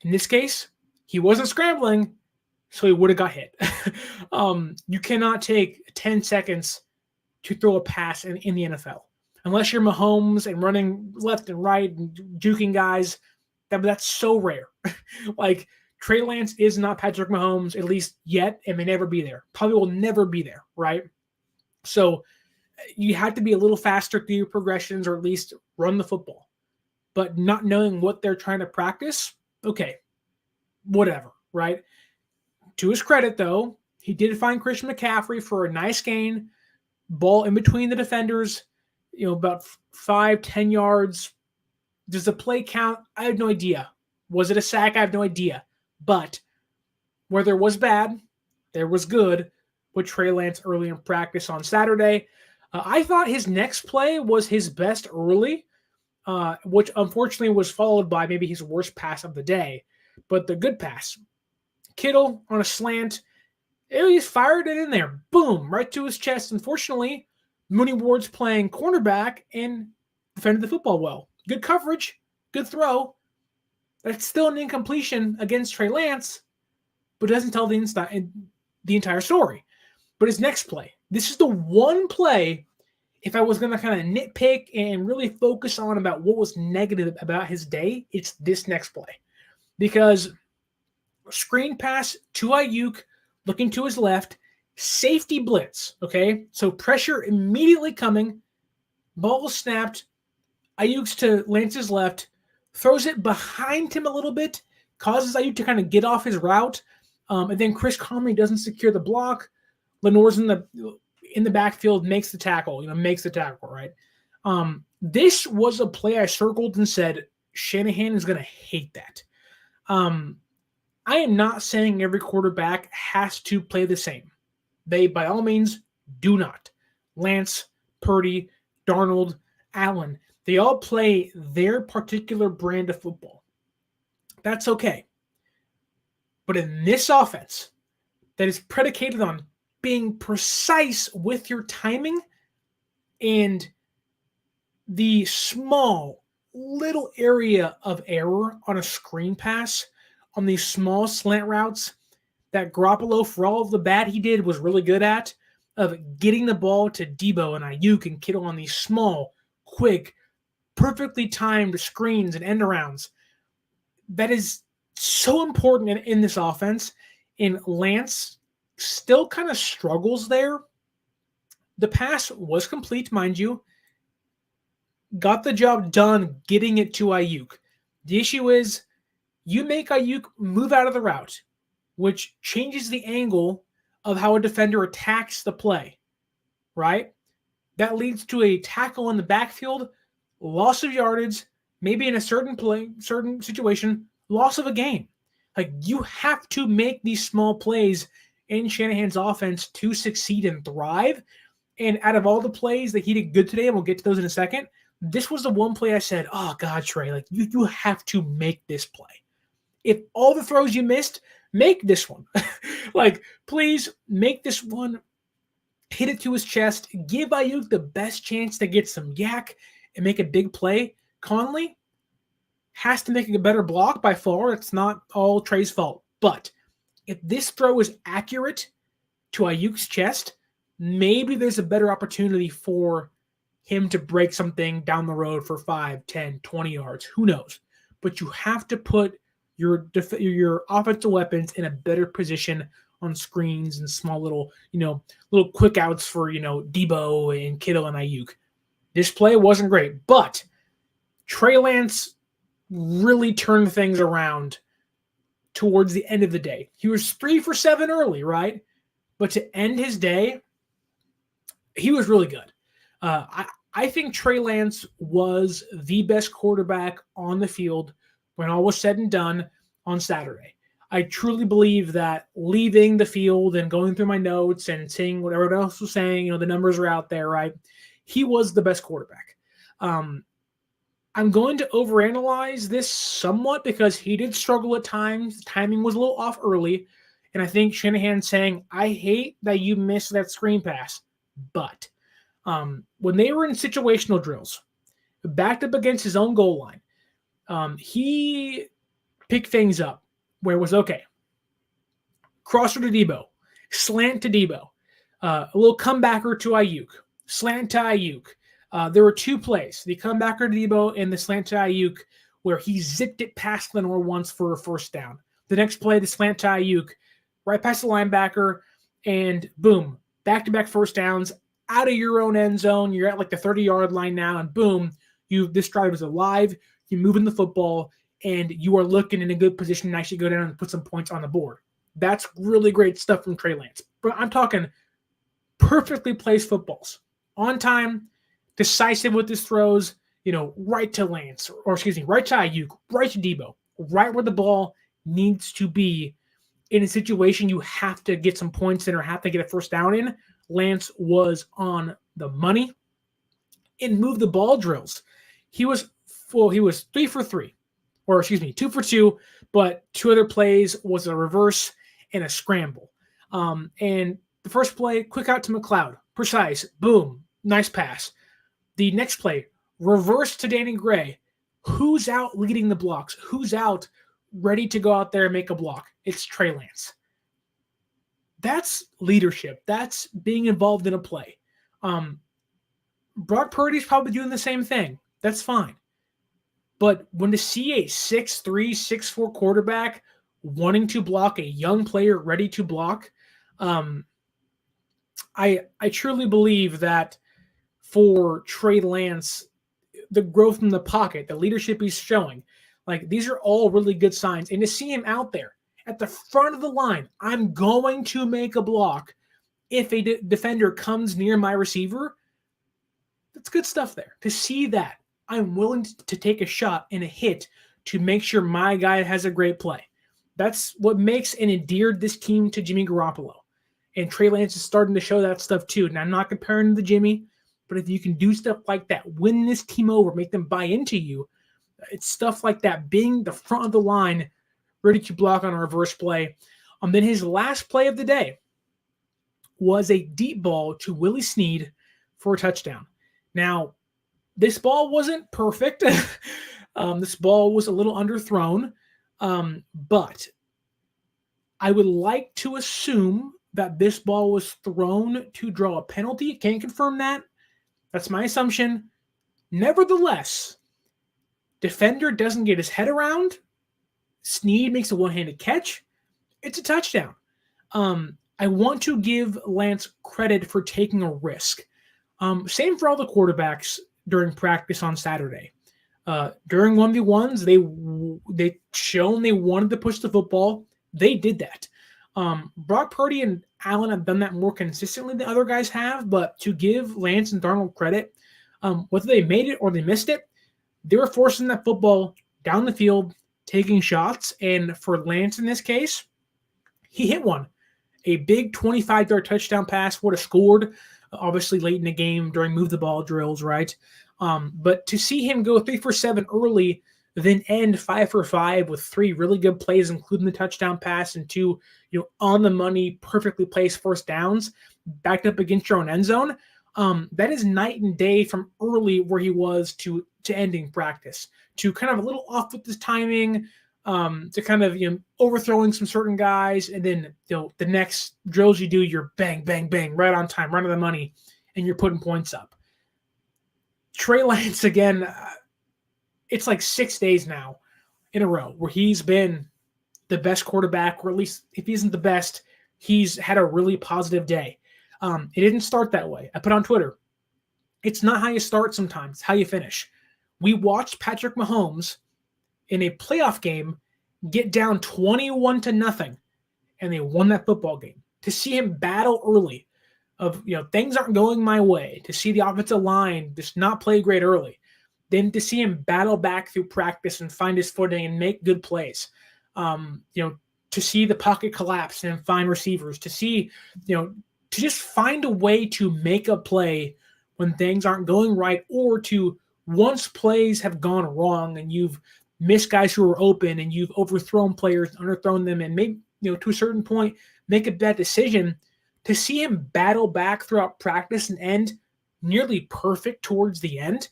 In this case, he wasn't scrambling, so he would have got hit. You cannot take 10 seconds to throw a pass in the NFL. Unless you're Mahomes and running left and right and juking guys, that's so rare. Like, Trey Lance is not Patrick Mahomes, at least yet, and may never be there. Probably will never be there, right? So you have to be a little faster through your progressions, or at least run the football. But not knowing what they're trying to practice, okay, whatever, right? To his credit, though, he did find Christian McCaffrey for a nice gain, ball in between the defenders, about 5-10 yards. Does the play count? I have no idea. Was it a sack? I have no idea. But where there was bad, there was good with Trey Lance early in practice on Saturday. I thought his next play was his best early, which unfortunately was followed by maybe his worst pass of the day, but the good pass. Kittle on a slant, He fired it in there. Boom, right to his chest. Unfortunately, Mooney Ward's playing cornerback and defended the football well. Good coverage, good throw. That's still an incompletion against Trey Lance, but doesn't tell the entire story. But his next play, this is the one play, if I was going to kind of nitpick and really focus on about what was negative about his day, it's this next play. Because screen pass to Ayuk, looking to his left, safety blitz, okay? So pressure immediately coming, ball snapped, Ayuk's to Lance's left, throws it behind him a little bit, causes Ayuk to kind of get off his route, and then Chris Conley doesn't secure the block. Lenore's in the backfield, makes the tackle, right? This was a play I circled and said, Shanahan is going to hate that. I am not saying every quarterback has to play the same. They, by all means, do not. Lance, Purdy, Darnold, Allen, they all play their particular brand of football. That's okay. But in this offense that is predicated on being precise with your timing and the small little area of error on a screen pass on these small slant routes that Garoppolo, for all of the bad he did, was really good at, of getting the ball to Debo and Ayuk and Kittle on these small, quick, perfectly timed screens and end arounds. That is so important in this offense. And Lance still kind of struggles there. The pass was complete, mind you. Got the job done getting it to Ayuk. The issue is you make Ayuk move out of the route, which changes the angle of how a defender attacks the play, right? That leads to a tackle in the backfield, loss of yardage, maybe in a certain situation, loss of a game. Like, you have to make these small plays in Shanahan's offense to succeed and thrive. And out of all the plays that he did good today, and we'll get to those in a second, this was the one play I said, oh, God, Trey, like, you have to make this play. If all the throws you missed, make this one. Like, please make this one, hit it to his chest, give Ayuk the best chance to get some yak and make a big play. Conley has to make a better block by far. It's not all Trey's fault. But if this throw is accurate to Ayuk's chest, maybe there's a better opportunity for him to break something down the road for 5, 10, 20 yards. Who knows? But you have to put your offensive weapons in a better position on screens and small little quick outs for, Debo and Kittle and Ayuk. This play wasn't great, but Trey Lance really turned things around towards the end of the day. He was 3 for 7 early, right? But to end his day, he was really good. I think Trey Lance was the best quarterback on the field when all was said and done on Saturday. I truly believe that leaving the field and going through my notes and seeing what everyone else was saying, the numbers are out there, right? He was the best quarterback. I'm going to overanalyze this somewhat because he did struggle at times. Timing was a little off early. And I think Shanahan's saying, I hate that you missed that screen pass. But when they were in situational drills, backed up against his own goal line, he picked things up where it was okay. Crosser to Debo, slant to Debo, a little comebacker to Ayuk, slant to Ayuk. There were 2 plays, the comebacker to Debo and the slant to Ayuk, where he zipped it past Lenore once for a first down. The next play, the slant to Ayuk, right past the linebacker, and boom, back-to-back first downs, out of your own end zone. You're at like the 30-yard line now, and boom, this drive is alive. You're moving the football, and you are looking in a good position to actually go down and put some points on the board. That's really great stuff from Trey Lance. But I'm talking perfectly placed footballs. On time, decisive with his throws, right to Lance, right to Ayuk, right to Debo, right where the ball needs to be in a situation you have to get some points in or have to get a first down in. Lance was on the money. In move the ball drills, he was 3 for 3, 2 for 2, but 2 other plays was a reverse and a scramble. And the first play, quick out to McLeod. Precise. Boom. Nice pass. The next play, reverse to Danny Gray. Who's out leading the blocks? Who's out ready to go out there and make a block? It's Trey Lance. That's leadership. That's being involved in a play. Brock Purdy's probably doing the same thing. That's fine. But when to see a 6'3", 6'4" quarterback wanting to block, a young player ready to block, I truly believe that for Trey Lance, the growth in the pocket, the leadership he's showing, like these are all really good signs. And to see him out there at the front of the line, I'm going to make a block if a defender comes near my receiver, that's good stuff there. To see that, I'm willing to take a shot and a hit to make sure my guy has a great play. That's what makes and endeared this team to Jimmy Garoppolo. And Trey Lance is starting to show that stuff too. And I'm not comparing him to Jimmy, but if you can do stuff like that, win this team over, make them buy into you, it's stuff like that, being the front of the line, ready to block on a reverse play. Then his last play of the day was a deep ball to Willie Snead for a touchdown. Now, this ball wasn't perfect. This ball was a little underthrown, but I would like to assume that this ball was thrown to draw a penalty. Can't confirm that. That's my assumption. Nevertheless, defender doesn't get his head around. Snead makes a one-handed catch. It's a touchdown. I want to give Lance credit for taking a risk. Same for all the quarterbacks during practice on Saturday. During 1v1s, they shown they wanted to push the football. They did that. Brock Purdy and Allen have done that more consistently than other guys have, but to give Lance and Darnold credit, whether they made it or they missed it, they were forcing that football down the field, taking shots, and for Lance in this case, he hit one. A big 25-yard touchdown pass would have scored, obviously late in the game during move the ball drills, right? But to see him go 3 for 7 early, then end 5 for 5 with 3 really good plays, including the touchdown pass and 2, on the money, perfectly placed first downs, backed up against your own end zone. That is night and day from early where he was to ending practice, to kind of a little off with his timing, to kind of overthrowing some certain guys, and then the next drills you do, you're bang, bang, bang, right on time, right on the money, and you're putting points up. Trey Lance, again, it's like 6 days now in a row where he's been the best quarterback, or at least if he isn't the best, he's had a really positive day. It didn't start that way. I put on Twitter, it's not how you start sometimes, it's how you finish. We watched Patrick Mahomes in a playoff game get down 21-0, and they won that football game. To see him battle early of, things aren't going my way, to see the offensive line just not play great early, then to see him battle back through practice and find his footing and make good plays, to see the pocket collapse and find receivers, to see, to just find a way to make a play when things aren't going right, or to, once plays have gone wrong and you've missed guys who are open and you've overthrown players, underthrown them, and maybe, to a certain point, make a bad decision, to see him battle back throughout practice and end nearly perfect towards the end,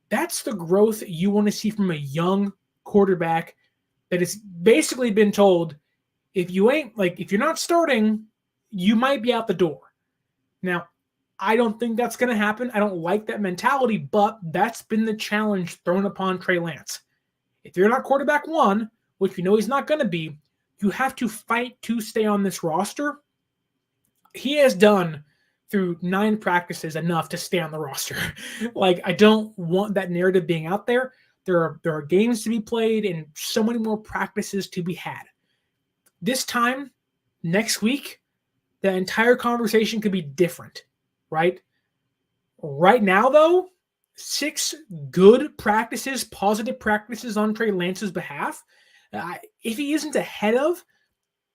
that's the growth you want to see from a young quarterback that has basically been told, if you're not starting, you might be out the door. Now, I don't think that's going to happen. I don't like that mentality, but that's been the challenge thrown upon Trey Lance. If you're not quarterback one, which we know he's not going to be, you have to fight to stay on this roster. He has done through 9 practices enough to stay on the roster. I don't want that narrative being out there. There are games to be played and so many more practices to be had. This time, next week, the entire conversation could be different, right? Right now, though, 6 good practices, positive practices on Trey Lance's behalf. If he isn't ahead of,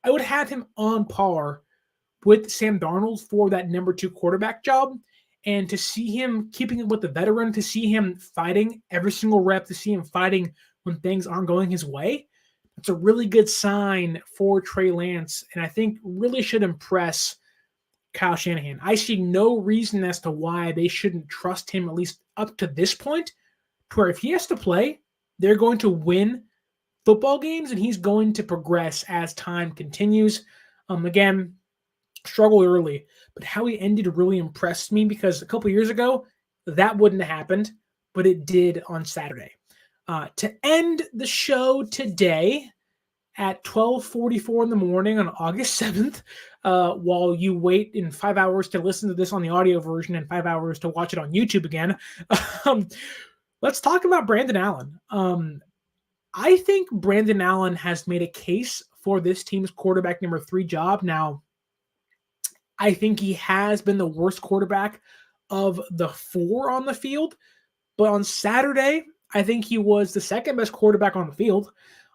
I would have him on par with Sam Darnold for that number 2 quarterback job. And to see him keeping it with the veteran, to see him fighting every single rep, to see him fighting when things aren't going his way, It's a really good sign for Trey Lance, and I think really should impress Kyle Shanahan. I see no reason as to why they shouldn't trust him, at least up to this point, to where if he has to play, they're going to win football games and he's going to progress as time continues. Again, struggled early, but how he ended really impressed me because a couple years ago, that wouldn't have happened, but it did on Saturday. To end the show today at 12:44 in the morning on August 7th, while you wait in 5 hours to listen to this on the audio version and 5 hours to watch it on YouTube again, let's talk about Brandon Allen. I think Brandon Allen has made a case for this team's quarterback number 3 job. Now, I think he has been the worst quarterback of the 4 on the field, but on Saturday, I think he was the second best quarterback on the field.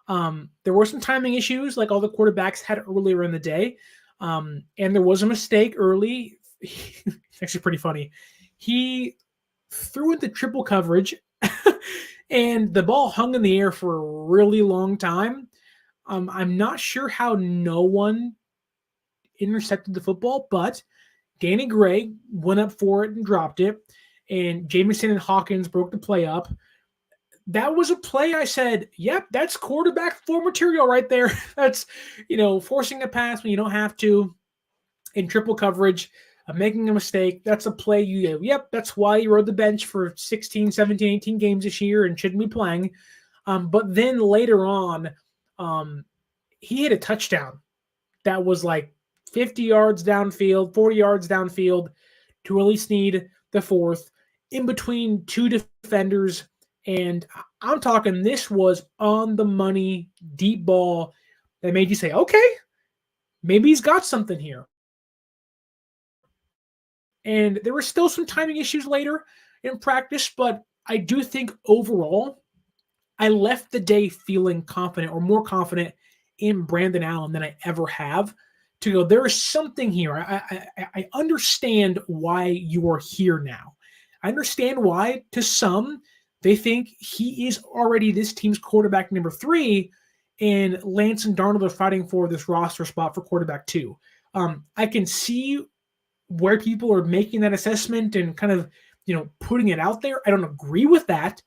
There were some timing issues like all the quarterbacks had earlier in the day, and there was a mistake early. It's actually pretty funny. He threw into triple coverage, and the ball hung in the air for a really long time. I'm not sure how no one intercepted the football, but Danny Gray went up for it and dropped it, and Jamison and Hawkins broke the play up. That was a play I said, yep, that's quarterback 4 material right there. That's, forcing a pass when you don't have to in triple coverage, making a mistake. That's a play yep, that's why you rode the bench for 16, 17, 18 games this year and shouldn't be playing. But then later on, he hit a touchdown that was like 50 yards downfield, 40 yards downfield to at least need the 4th in between 2 defenders. And I'm talking, this was on the money, deep ball that made you say, okay, maybe he's got something here. And there were still some timing issues later in practice, but I do think overall, I left the day feeling confident or more confident in Brandon Allen than I ever have. To go, there is something here. I understand why you are here now. I understand why, to some, they think he is already this team's quarterback number 3, and Lance and Darnold are fighting for this roster spot for quarterback 2. I can see where people are making that assessment and kind of, putting it out there. I don't agree with that,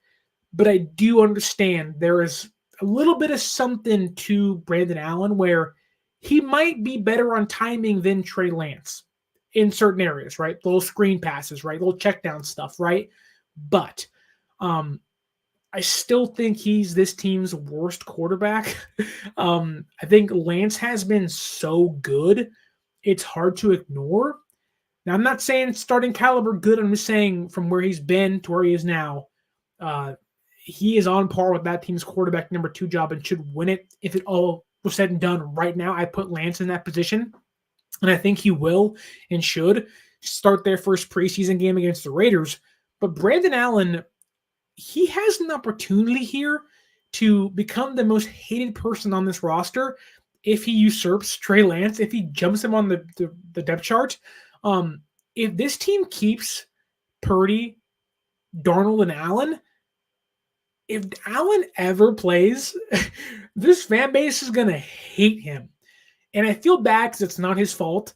but I do understand there is a little bit of something to Brandon Allen where he might be better on timing than Trey Lance in certain areas, right? Little screen passes, right? Little check down stuff, right? But I still think he's this team's worst quarterback. I think Lance has been so good, it's hard to ignore. Now, I'm not saying starting caliber good. I'm just saying from where he's been to where he is now, he is on par with that team's quarterback number 2 job and should win it. If it all was said and done right now, I put Lance in that position, and I think he will and should start their first preseason game against the Raiders. But Brandon Allen, he has an opportunity here to become the most hated person on this roster if he usurps Trey Lance, if he jumps him on the depth chart. If this team keeps Purdy, Darnold, and Allen, if Allen ever plays, this fan base is going to hate him. And I feel bad because it's not his fault.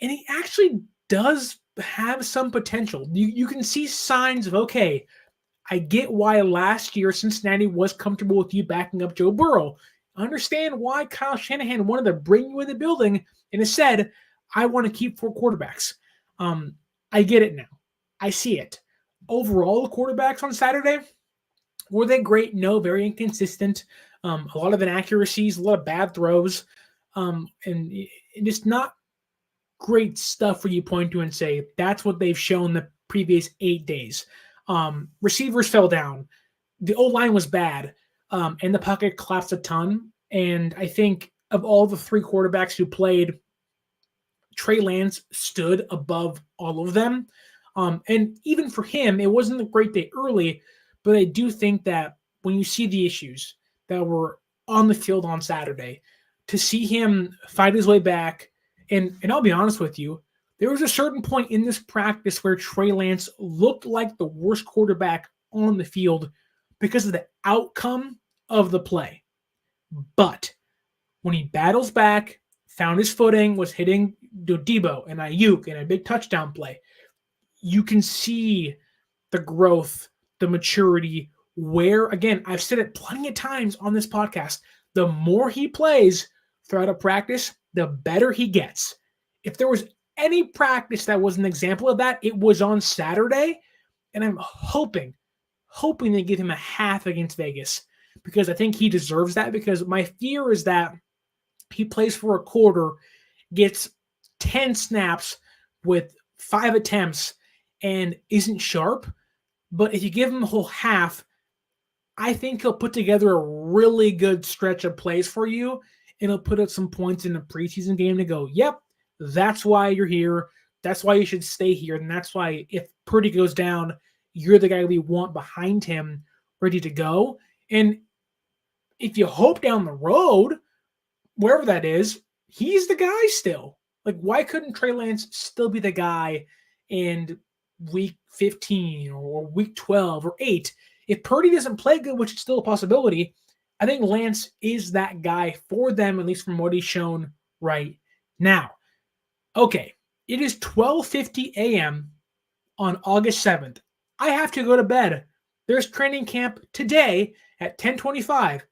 And he actually does have some potential. You can see signs of, okay, I get why last year Cincinnati was comfortable with you backing up Joe Burrow. I understand why Kyle Shanahan wanted to bring you in the building and has said, I want to keep 4 quarterbacks. I get it now. I see it. Overall, the quarterbacks on Saturday, were they great? No, very inconsistent. A lot of inaccuracies, a lot of bad throws, and just not great stuff where you point to and say, that's what they've shown the previous 8 days. Receivers fell down. The O-line was bad, and the pocket collapsed a ton. And I think of all the 3 quarterbacks who played, Trey Lance stood above all of them. And even for him, it wasn't a great day early, but I do think that when you see the issues that were on the field on Saturday, to see him fight his way back, and I'll be honest with you, there was a certain point in this practice where Trey Lance looked like the worst quarterback on the field because of the outcome of the play. But when he battles back, found his footing, was hitting Debo and Ayuk and a big touchdown play, you can see the growth, the maturity, where, again, I've said it plenty of times on this podcast, the more he plays throughout a practice, the better he gets. If there was any practice that was an example of that, it was on Saturday, and I'm hoping they give him a half against Vegas, because I think he deserves that, because my fear is that he plays for a quarter, gets 10 snaps with 5 attempts, and isn't sharp. But if you give him the whole half, I think he'll put together a really good stretch of plays for you, and he'll put up some points in the preseason game to go, yep, that's why you're here. That's why you should stay here. And that's why if Purdy goes down, you're the guy we want behind him ready to go. And if you hope down the road, wherever that is, he's the guy still. Like, why couldn't Trey Lance still be the guy in week 15 or week 12 or 8? If Purdy doesn't play good, which is still a possibility, I think Lance is that guy for them, at least from what he's shown right now. Okay, it is 12:50 a.m. on August 7th. I have to go to bed. There's training camp today at 10:25.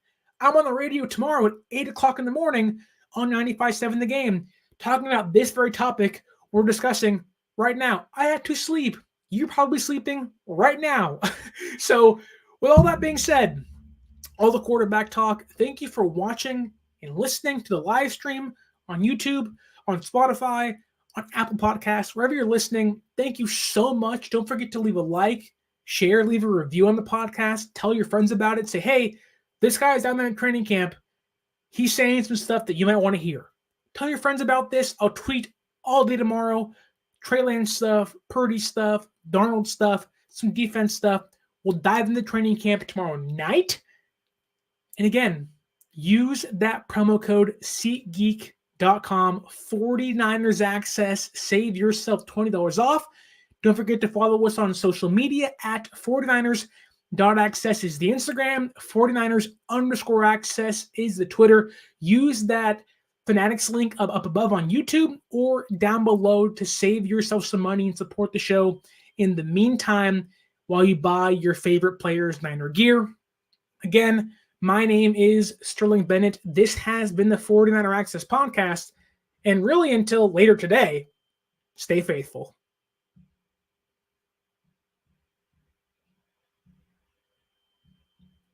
I'm on the radio tomorrow at 8 o'clock in the morning on 95.7 The Game, talking about this very topic we're discussing right now. I have to sleep. You're probably sleeping right now. So with all that being said, all the quarterback talk, thank you for watching and listening to the live stream on YouTube, on Spotify, on Apple Podcasts, wherever you're listening. Thank you so much. Don't forget to leave a like, share, leave a review on the podcast. Tell your friends about it. Say, hey, this guy's down there in training camp. He's saying some stuff that you might want to hear. Tell your friends about this. I'll tweet all day tomorrow. Trey Lance stuff, Purdy stuff, Darnold stuff, some defense stuff. We'll dive into training camp tomorrow night. And again, use that promo code SeatGeek.com, 49ers Access. Save yourself $20 off. Don't forget to follow us on social media at 49ers.access is the Instagram, 49ers_access is the Twitter. Use that Fanatics link up above on YouTube or down below to save yourself some money and support the show in the meantime while you buy your favorite players' Niner gear. Again, my name is Sterling Bennett. This has been the 49er Access podcast. And really until later today, stay faithful.